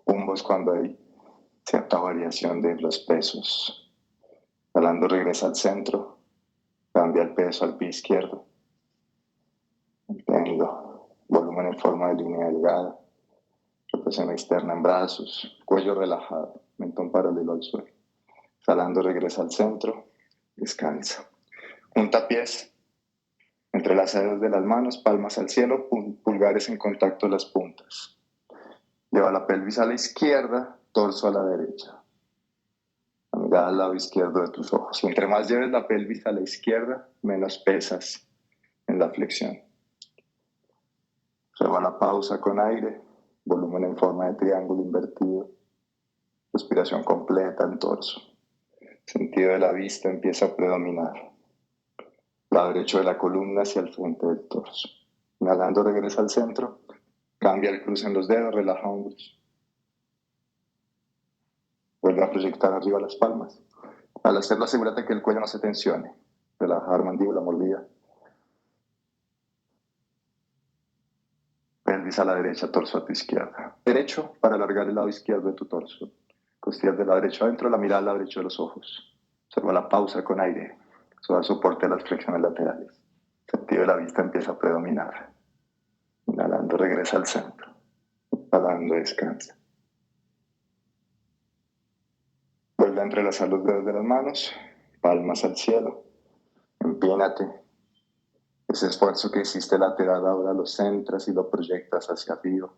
[SPEAKER 1] Pumbo es cuando hay cierta variación de los pesos. Jalando regresa al centro, cambia el peso al pie izquierdo. Manténlo. Volumen en forma de línea delgada. Rotación externa en brazos. Cuello relajado. Mentón paralelo al suelo. Jalando regresa al centro. Descansa. Junta pies. Entrelaza dedos de las manos, palmas al cielo, pulgares en contacto a las puntas. Lleva la pelvis a la izquierda, torso a la derecha. La mirada al lado izquierdo de tus ojos. Entre más lleves la pelvis a la izquierda, menos pesas en la flexión. Lleva la pausa con aire, volumen en forma de triángulo invertido. Respiración completa en torso. Sentido de la vista empieza a predominar. Lado derecho de la columna hacia el frente del torso. Inhalando regresa al centro. Cambia el cruce en los dedos, relaja hombros. Vuelve a proyectar arriba las palmas. Al hacerlo, asegúrate que el cuello no se tensione. Relajar mandíbula, mordida. Pelvis a la derecha, torso a tu izquierda. Derecho para alargar el lado izquierdo de tu torso. Costillas del lado derecho adentro, la mirada al lado derecho de los ojos. Observa la pausa con aire. Eso da soporte a las flexiones laterales. El sentido de la vista empieza a predominar. Inhalando, regresa al centro. Exhalando, descansa. Vuelve a entrelazar los dedos de las manos, palmas al cielo. Empínate. Ese esfuerzo que hiciste lateral ahora lo centras y lo proyectas hacia arriba.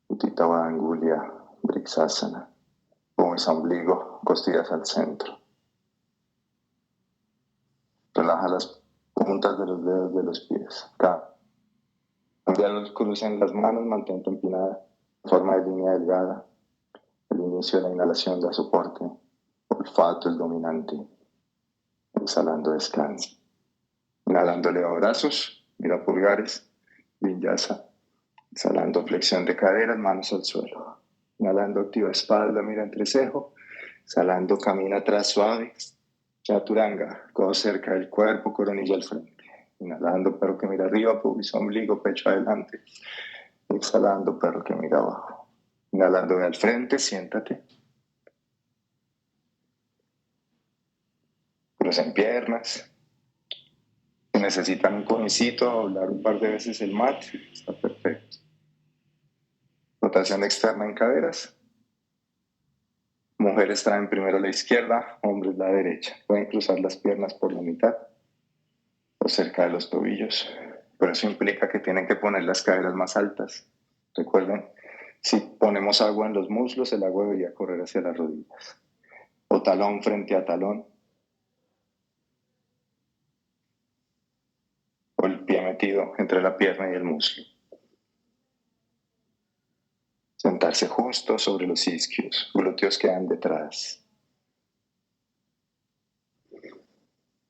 [SPEAKER 1] Utthita Vangulya Vrksasana. Pones ombligo, costillas al centro. Relaja las puntas de los dedos de los pies. Cambia los cruces en las manos, mantente empinada, en forma de línea delgada. El inicio de la inhalación da soporte. Olfato el dominante. Exhalando, descansa. Inhalando, eleva brazos, mira pulgares, vinyasa. Exhalando, flexión de caderas, manos al suelo. Inhalando, activa espalda, mira entrecejo. Exhalando, camina atrás suave. Chaturanga, codo cerca del cuerpo, coronilla al frente. Inhalando, perro que mira arriba, pubis, ombligo, pecho adelante. Exhalando, perro que mira abajo. Inhalando, ve al frente, siéntate. Crucen piernas. Si necesitan un conicito, doblar un par de veces el mat, está perfecto. Rotación externa en caderas. Mujeres traen primero la izquierda, hombres la derecha. Pueden cruzar las piernas por la mitad o cerca de los tobillos, pero eso implica que tienen que poner las caderas más altas. Recuerden, si ponemos agua en los muslos, el agua debería correr hacia las rodillas. O talón frente a talón. O el pie metido entre la pierna y el muslo. Sentarse justo sobre los isquios, glúteos quedan detrás.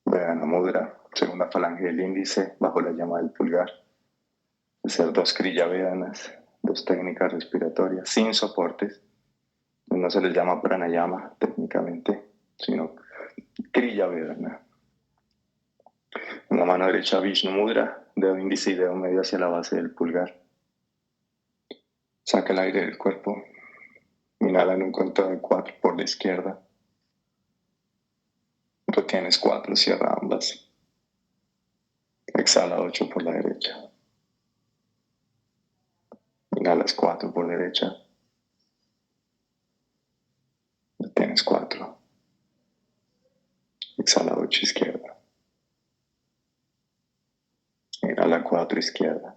[SPEAKER 1] Vedana Mudra, segunda falange del índice, bajo la llama del pulgar. Hacer 2 Kriya Vedanas, 2 técnicas respiratorias, sin soportes. No se les llama pranayama técnicamente, sino Kriya Vedana. En la mano derecha Vishnu Mudra, dedo índice y dedo medio hacia la base del pulgar. Saca el aire del cuerpo. Inhala en un conteo de 4 por la izquierda. Retienes 4, cierra ambas. Exhala 8 por la derecha. Inhalas 4 por derecha. Retienes 4. Exhala 8 izquierda. Inhala 4 izquierda.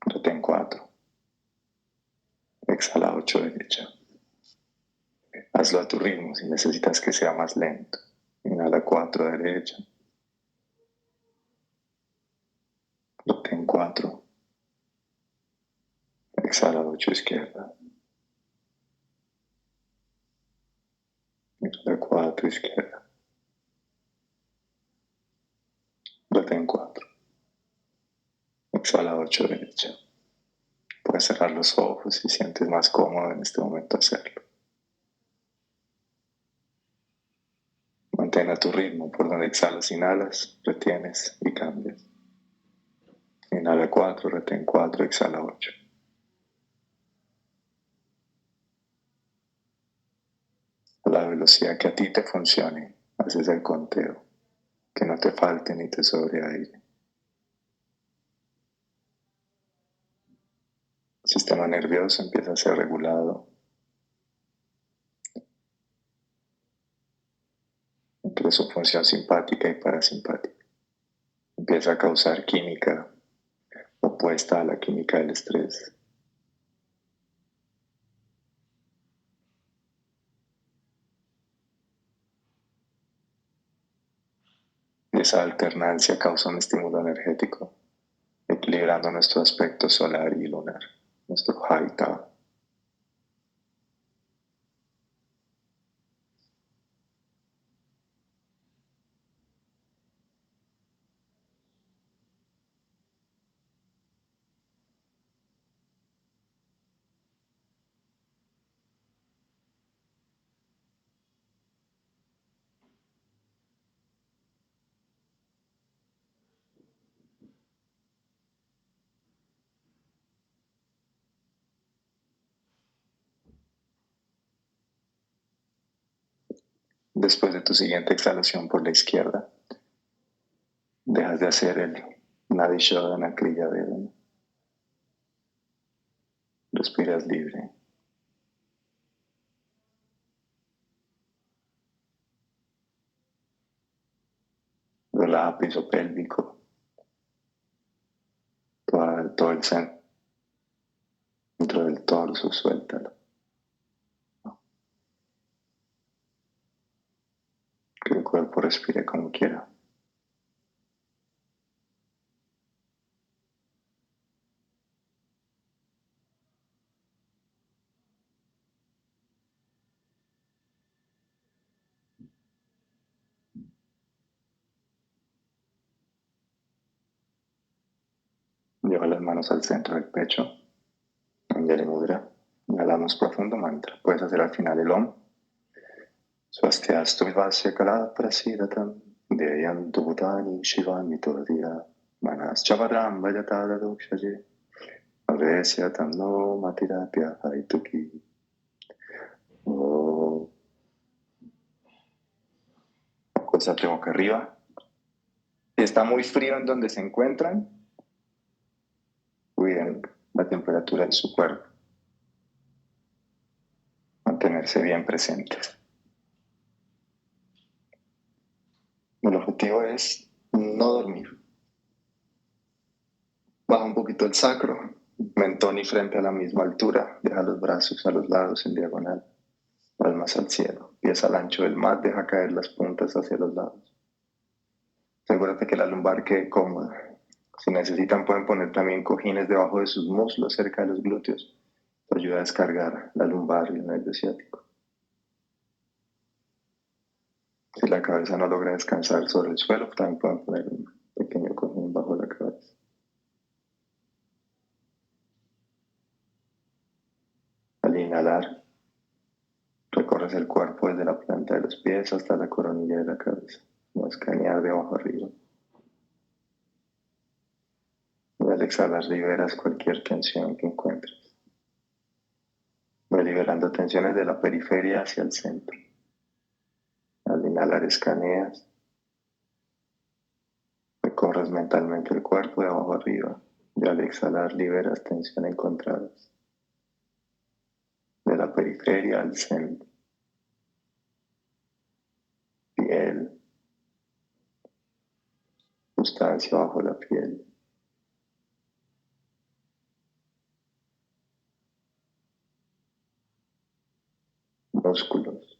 [SPEAKER 1] Retén 4. Exhala 8 derecha. Hazlo a tu ritmo si necesitas que sea más lento. Inhala 4 derecha. Retén 4. Exhala 8 izquierda. Inhala 4 izquierda. Retén 4. Exhala 8 derecha. Puedes cerrar los ojos si sientes más cómodo en este momento hacerlo. Mantén a tu ritmo por donde exhalas, inhalas, retienes y cambias. Inhala 4, retén 4, exhala 8. A la velocidad que a ti te funcione, haces el conteo, que no te falte ni te sobre aire. El sistema nervioso empieza a ser regulado entre su función simpática y parasimpática. Empieza a causar química opuesta a la química del estrés. Esa alternancia causa un estímulo energético, equilibrando nuestro aspecto solar y lunar, nuestro Haita. Después de tu siguiente exhalación por la izquierda, dejas de hacer el Nadi Shodhana Kriya Vedana. Respiras libre. Relaja piso pélvico, todo el centro del torso, suéltalo. Que el cuerpo respire como quiera. Lleva las manos al centro del pecho. Anjali Mudra. Inhalamos profundo mantra. Puedes hacer al final el Om. Swastiastu vivasya kala prasiratam. Deyam dubutani shivani todira. Manas chavadam vajatada dokshaje. Avesya no matirapya haituki. Acuéstate boca arriba. Si está muy frío en donde se encuentran, cuiden la temperatura de su cuerpo. Mantenerse bien presentes. El objetivo es no dormir. Baja un poquito el sacro, mentón y frente a la misma altura. Deja los brazos a los lados en diagonal. Palmas al cielo. Pies al ancho del mat. Deja caer las puntas hacia los lados. Asegúrate que la lumbar quede cómoda. Si necesitan, pueden poner también cojines debajo de sus muslos, cerca de los glúteos. Esto ayuda a descargar la lumbar y el nervio ciático. Si la cabeza no logra descansar sobre el suelo, también pueden poner un pequeño cojín bajo la cabeza. Al inhalar, recorres el cuerpo desde la planta de los pies hasta la coronilla de la cabeza. No escanear de abajo arriba. Y al exhalar, liberas cualquier tensión que encuentres. Voy liberando tensiones de la periferia hacia el centro. Al inhalar, escaneas. Recorres mentalmente el cuerpo de abajo arriba. Y al exhalar, liberas tensión encontradas. De la periferia al centro. Piel. Sustancia bajo la piel. Músculos.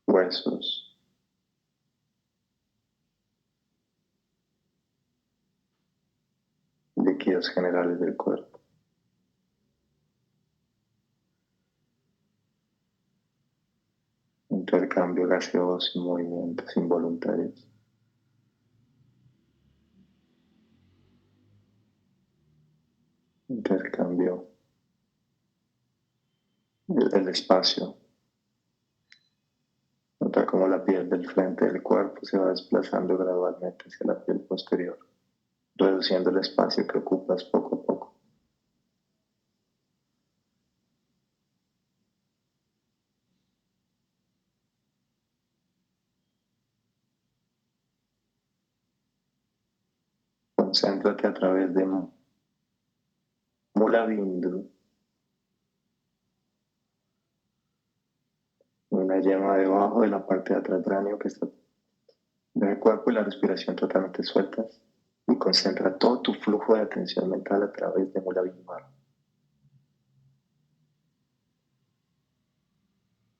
[SPEAKER 1] Huesos. Líquidos generales del cuerpo. Intercambio gaseoso y movimientos involuntarios. Intercambio del espacio piel del frente del cuerpo se va desplazando gradualmente hacia la piel posterior, reduciendo el espacio que ocupas poco a poco. Concéntrate a través de Mula Bindu, una yema debajo de la parte de atrás del cráneo que está del cuerpo y la respiración totalmente sueltas. Y concentra todo tu flujo de atención mental a través de Mula Bindu.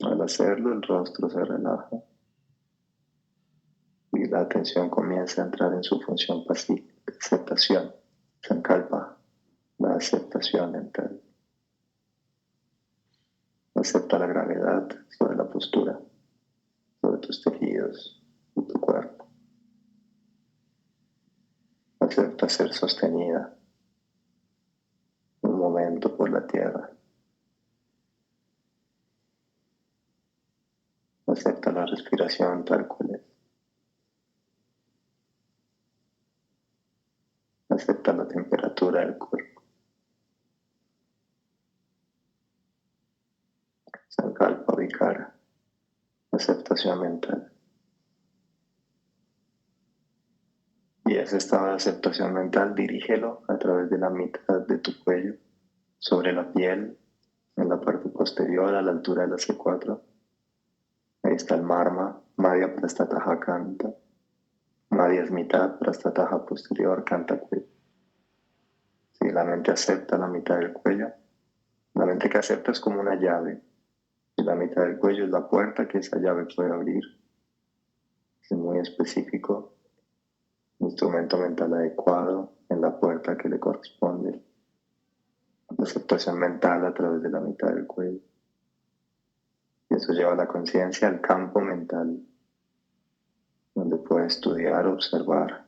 [SPEAKER 1] Al hacerlo, el rostro se relaja y la atención comienza a entrar en su función pacífica, aceptación, sankalpa, la aceptación mental. Acepta la gravedad sobre la postura, sobre tus tejidos y tu cuerpo. Acepta ser sostenida un momento por la tierra. Acepta la respiración tal cual es. Acepta la temperatura del cuerpo. Sankalpa Vikara, aceptación mental. Y ese estado de aceptación mental, dirígelo a través de la mitad de tu cuello, sobre la piel, en la parte posterior, a la altura de la C4. Ahí está el Marma, Madhya Prastataha Kanta. Madhya es mitad, Prastataha posterior, Kanta cuello. Si la mente acepta la mitad del cuello, la mente que acepta es como una llave. Y la mitad del cuello es la puerta que esa llave puede abrir. Es muy específico. Instrumento mental adecuado en la puerta que le corresponde. La aceptación mental a través de la mitad del cuello. Y eso lleva la conciencia al campo mental, donde puede estudiar, observar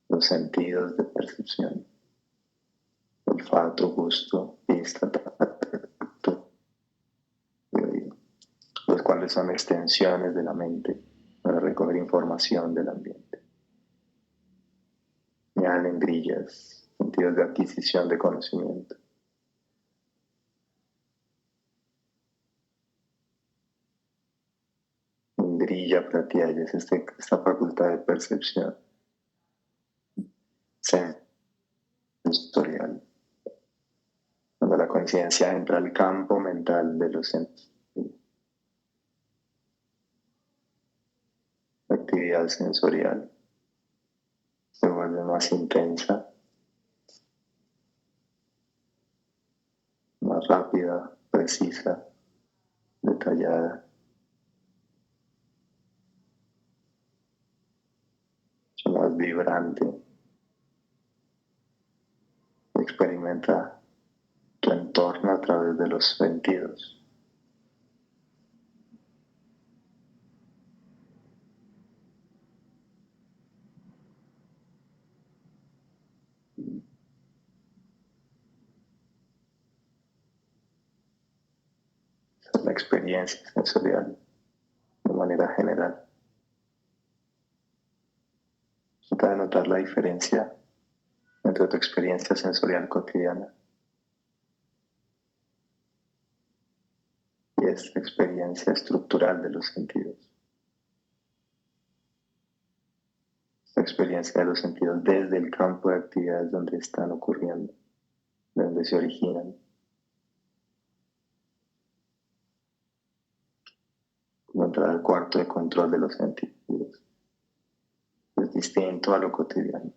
[SPEAKER 1] los sentidos de percepción, olfato, gusto, vista, tacto y oído, los cuales son extensiones de la mente para recoger información del ambiente. Ñanendriyas, sentidos de adquisición de conocimiento. Indriya pratyaya es esta facultad de percepción sensorial. Cuando la conciencia entra al campo mental de los sentidos, la actividad sensorial se vuelve más intensa, más rápida, precisa, detallada, más vibrante. Experimenta tu entorno a través de los sentidos. Esa es la experiencia sensorial de manera general. Trata de notar la diferencia entre tu experiencia sensorial cotidiana y esta experiencia estructural de los sentidos. La experiencia de los sentidos desde el campo de actividades donde están ocurriendo, de donde se originan. Como entrar al cuarto de control de los sentidos. Es distinto a lo cotidiano.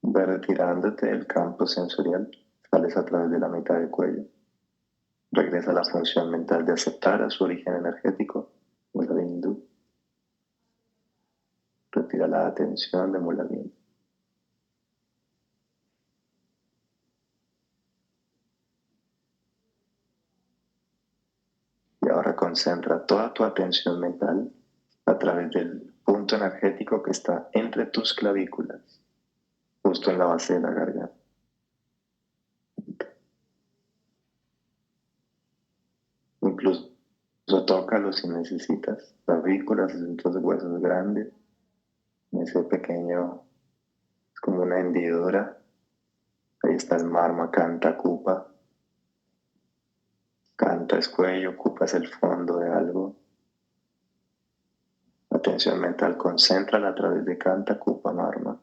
[SPEAKER 1] Ve retirándote del campo sensorial, sales a través de la mitad del cuello. Regresa a la función mental de aceptar a su origen energético, Mula Bindu. Retira la atención de Mula Bindu. Y ahora concentra toda tu atención mental a través del punto energético que está entre tus clavículas, justo en la base de la garganta. Incluso tócalo si necesitas. Clavículas, esos huesos grandes, ese pequeño, es como una hendidura. Ahí está el marma, canta, cupa. Canta es cuello, cupa es el fondo de algo. Atención mental, concéntrala a través de canta, cupa, marma.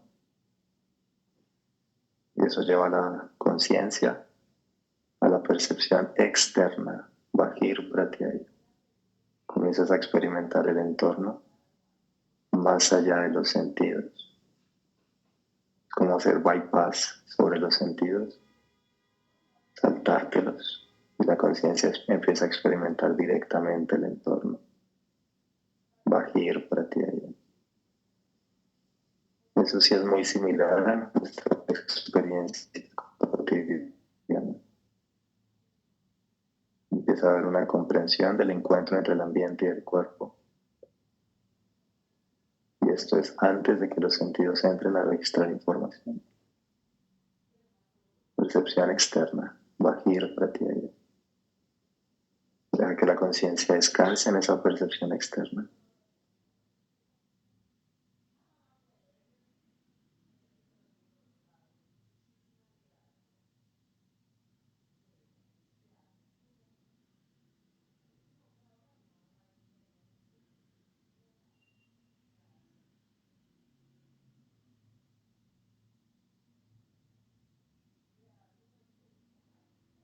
[SPEAKER 1] Y eso lleva a la conciencia, a la percepción externa, Bajir Pratyaya. Comienzas a experimentar el entorno más allá de los sentidos. Es como hacer bypass sobre los sentidos, saltártelos, y la conciencia empieza a experimentar directamente el entorno. Bajir Pratyaya. Eso sí es muy similar a nuestra experiencia cotidiana. Empieza a haber una comprensión del encuentro entre el ambiente y el cuerpo. Y esto es antes de que los sentidos entren a registrar información. Percepción externa, Bajir Pratyaya. Deja que la conciencia descanse en esa percepción externa.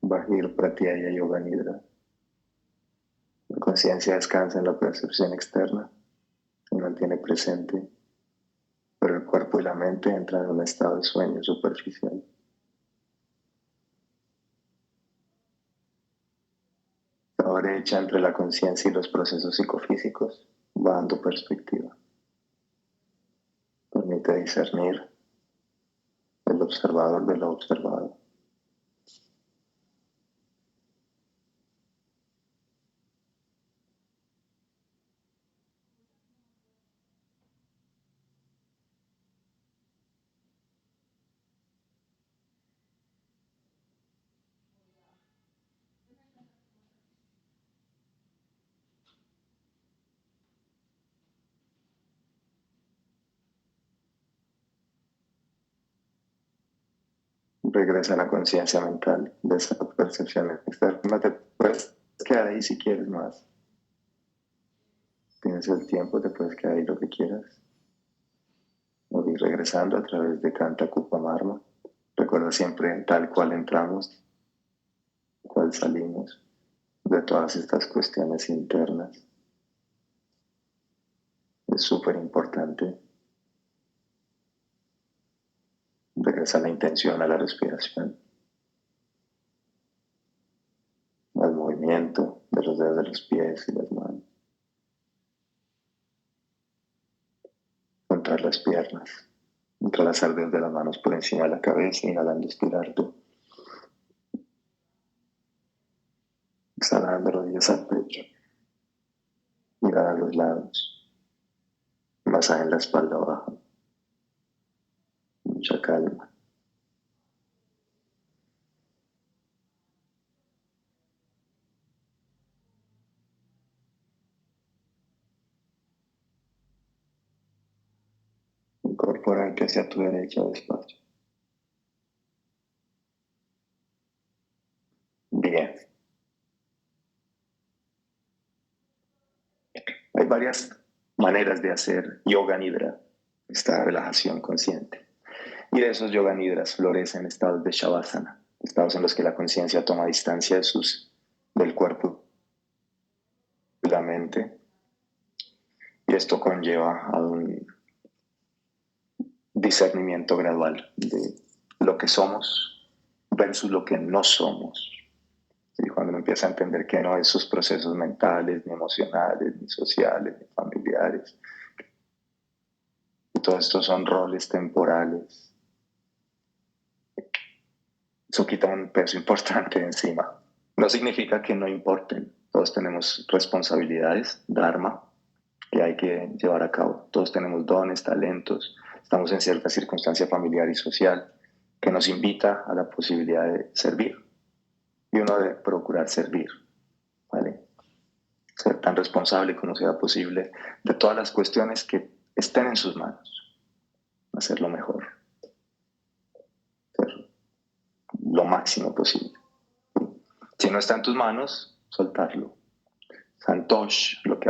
[SPEAKER 1] Bajir Pratyaya Yoga Nidra. La conciencia descansa en la percepción externa, se mantiene presente, pero el cuerpo y la mente entran en un estado de sueño superficial. La brecha entre la conciencia y los procesos psicofísicos va dando perspectiva. Permite discernir el observador de lo observado. Regresa a la conciencia mental de esa percepción externa. Te puedes quedar ahí si quieres más. Tienes el tiempo, te puedes quedar ahí lo que quieras. O ir regresando a través de Kanta Kupa Marma. Recuerda siempre tal cual entramos, tal cual salimos de todas estas cuestiones internas. Es súper importante. Regresa la intención a la respiración, al movimiento de los dedos de los pies y las manos. Contar las piernas, entrelazar desde las manos por encima de la cabeza, inhalando, estirarte. Exhalando, rodillas al pecho. Mirar a los lados. Masaje en la espalda baja. Mucha calma. Incorporarte hacia tu derecha despacio. Bien. Hay varias maneras de hacer yoga nidra, esta relajación consciente. Y de esos yoga nidras florecen estados de shavasana, estados en los que la conciencia toma distancia del cuerpo y la mente. Y esto conlleva a un discernimiento gradual de lo que somos versus lo que no somos. Y cuando uno empieza a entender que no hay esos procesos mentales, ni emocionales, ni sociales, ni familiares, y todos estos son roles temporales, eso quita un peso importante de encima. No significa que no importen, todos tenemos responsabilidades, dharma, que hay que llevar a cabo. Todos tenemos dones, talentos, estamos en cierta circunstancia familiar y social que nos invita a la posibilidad de servir y uno debe procurar servir, ¿vale? Ser tan responsable como sea posible de todas las cuestiones que estén en sus manos, hacerlo mejor, ser lo máximo posible. Si no está en tus manos, soltarlo. Santosh, lo que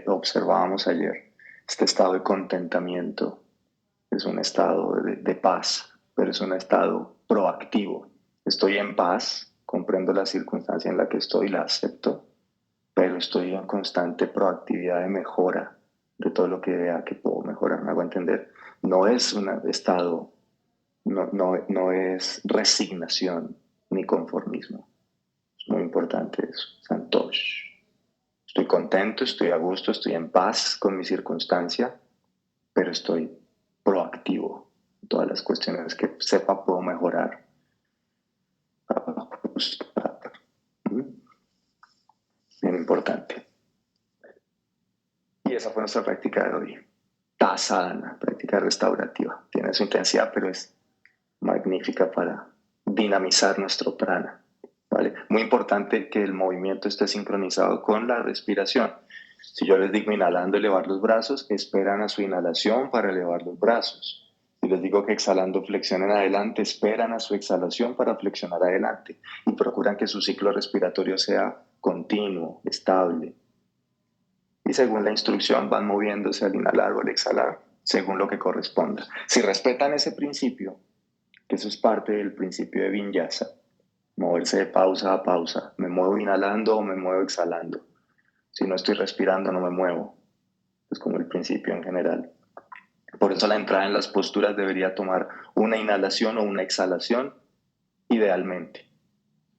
[SPEAKER 1] observábamos ayer, este estado de contentamiento es un estado de paz, pero es un estado proactivo. Estoy en paz, comprendo la circunstancia en la que estoy, la acepto, pero estoy en constante proactividad de mejora de todo lo que vea que puedo mejorar. Me hago entender. No es un estado, no es resignación ni conformismo. Es muy importante eso. Santosh. Estoy contento, estoy a gusto, estoy en paz con mi circunstancia, pero estoy proactivo en todas las cuestiones que sepa puedo mejorar. Bien importante. Y esa fue nuestra práctica de hoy. Tasana, práctica restaurativa. Tiene su intensidad, pero es magnífica para dinamizar nuestro prana. ¿Vale? Muy importante que el movimiento esté sincronizado con la respiración. Si yo les digo inhalando elevar los brazos, esperan a su inhalación para elevar los brazos. Si les digo que exhalando flexionen adelante, esperan a su exhalación para flexionar adelante y procuran que su ciclo respiratorio sea continuo, estable. Y según la instrucción van moviéndose al inhalar o al exhalar, según lo que corresponda. Si respetan ese principio, que eso es parte del principio de Vinyasa, moverse de pausa a pausa, me muevo inhalando o me muevo exhalando. Si no estoy respirando, no me muevo. Es como el principio en general. Por eso la entrada en las posturas debería tomar una inhalación o una exhalación, idealmente.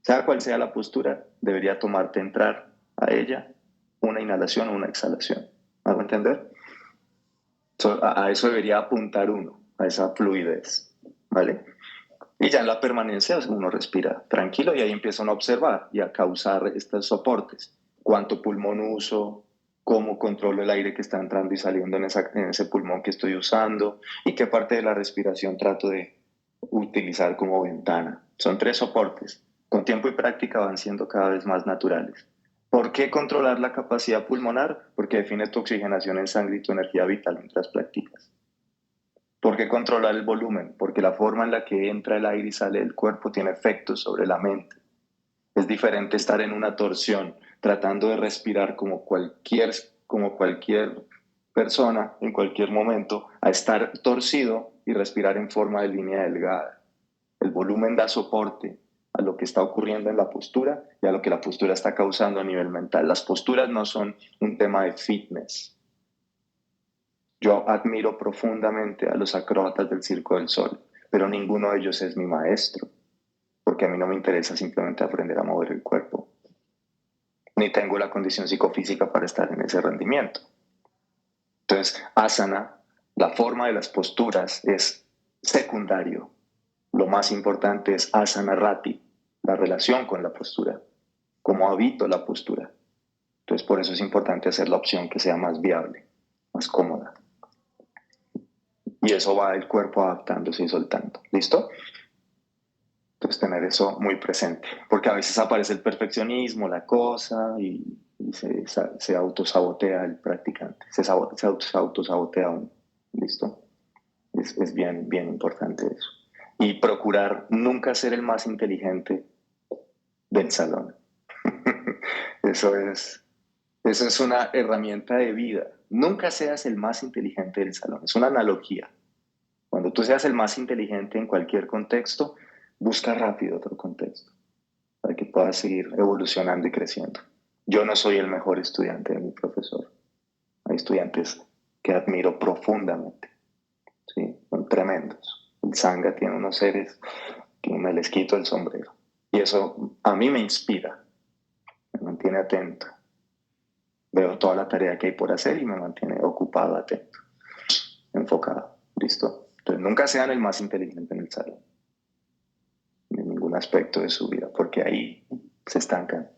[SPEAKER 1] Sea cual sea la postura, debería tomarte entrar a ella una inhalación o una exhalación. ¿Me hago entender? A eso debería apuntar uno, a esa fluidez, ¿vale? Y ya en la permanencia uno respira tranquilo y ahí empiezan a observar y a causar estos soportes. ¿Cuánto pulmón uso? ¿Cómo controlo el aire que está entrando y saliendo en ese pulmón que estoy usando? ¿Y qué parte de la respiración trato de utilizar como ventana? Son 3 soportes. Con tiempo y práctica van siendo cada vez más naturales. ¿Por qué controlar la capacidad pulmonar? Porque define tu oxigenación en sangre y tu energía vital mientras practicas. ¿Por qué controlar el volumen? Porque la forma en la que entra el aire y sale del cuerpo tiene efectos sobre la mente. Es diferente estar en una torsión, tratando de respirar como cualquier persona en cualquier momento, a estar torcido y respirar en forma de línea delgada. El volumen da soporte a lo que está ocurriendo en la postura y a lo que la postura está causando a nivel mental. Las posturas no son un tema de fitness. Yo admiro profundamente a los acróbatas del Circo del Sol, pero ninguno de ellos es mi maestro, porque a mí no me interesa simplemente aprender a mover el cuerpo, ni tengo la condición psicofísica para estar en ese rendimiento. Entonces, asana, la forma de las posturas es secundario. Lo más importante es asana rati, la relación con la postura, cómo habito la postura. Entonces, por eso es importante hacer la opción que sea más viable, más cómoda. Y eso va el cuerpo adaptándose y soltando. ¿Listo? Entonces tener eso muy presente, porque a veces aparece el perfeccionismo, la cosa, y se autosabotea el practicante, se autosabotea uno. ¿Listo? Es bien, bien importante eso. Y procurar nunca ser el más inteligente del salón. Eso es una herramienta de vida. Nunca seas el más inteligente del salón. Es una analogía. Cuando tú seas el más inteligente en cualquier contexto, busca rápido otro contexto para que puedas seguir evolucionando y creciendo. Yo no soy el mejor estudiante de mi profesor. Hay estudiantes que admiro profundamente. ¿Sí? Son tremendos. El Sangha tiene unos seres que me les quito el sombrero. Y eso a mí me inspira, me mantiene atento. Veo toda la tarea que hay por hacer y me mantiene ocupado, atento, enfocado. ¿Listo? Entonces nunca sean el más inteligente en el salón, en ningún aspecto de su vida, porque ahí se estancan.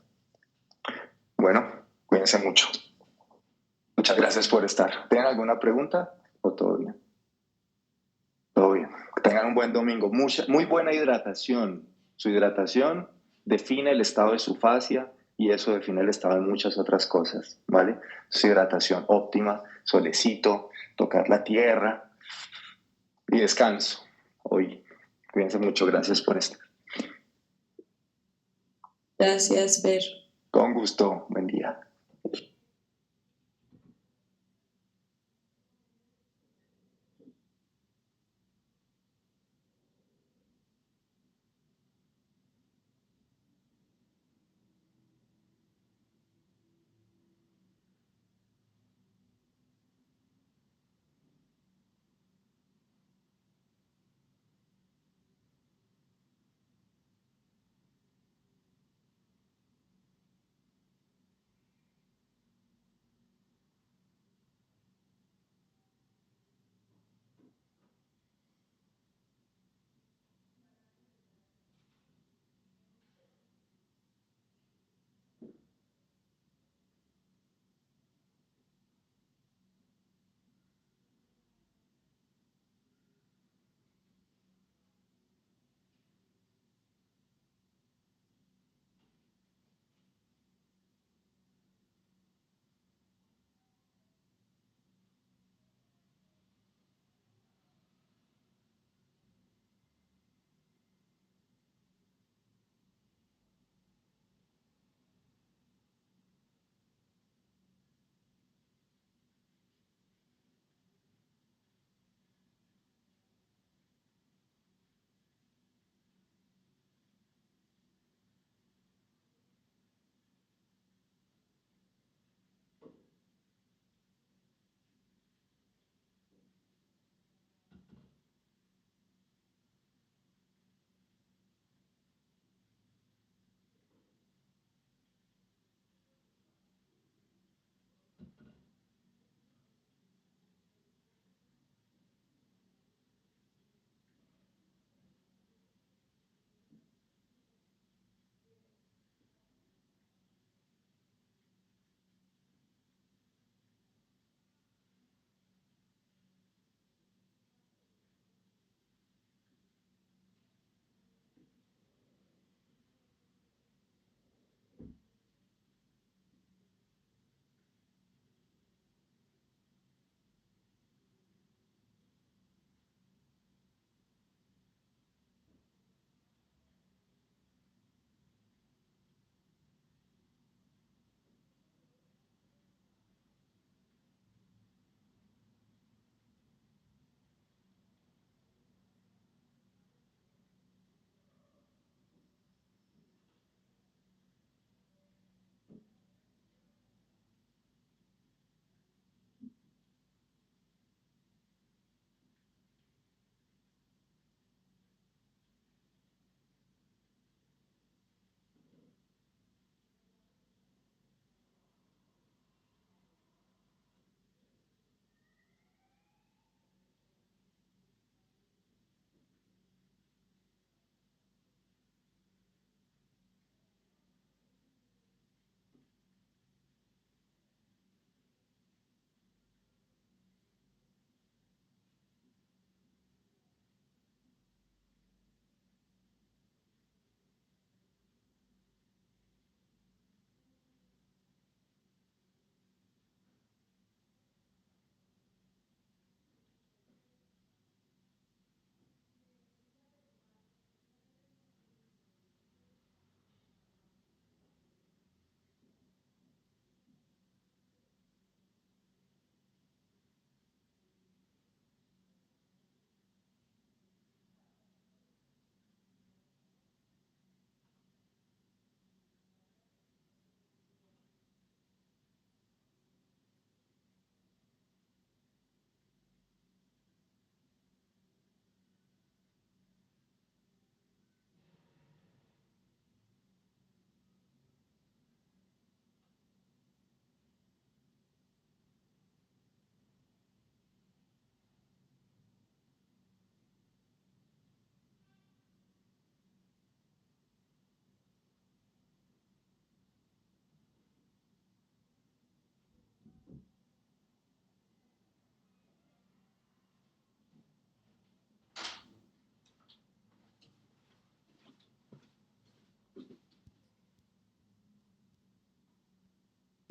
[SPEAKER 1] Bueno, cuídense mucho. Muchas gracias por estar. ¿Tienen alguna pregunta o todo bien? Todo bien. Que tengan un buen domingo. Muy buena hidratación. Su hidratación define el estado de su fascia y eso define el estado de muchas otras cosas, ¿vale? Su hidratación óptima, solecito, tocar la tierra y descanso. Hoy, cuídense mucho. Gracias por estar.
[SPEAKER 2] Gracias, Fer.
[SPEAKER 1] Con gusto. Buen día.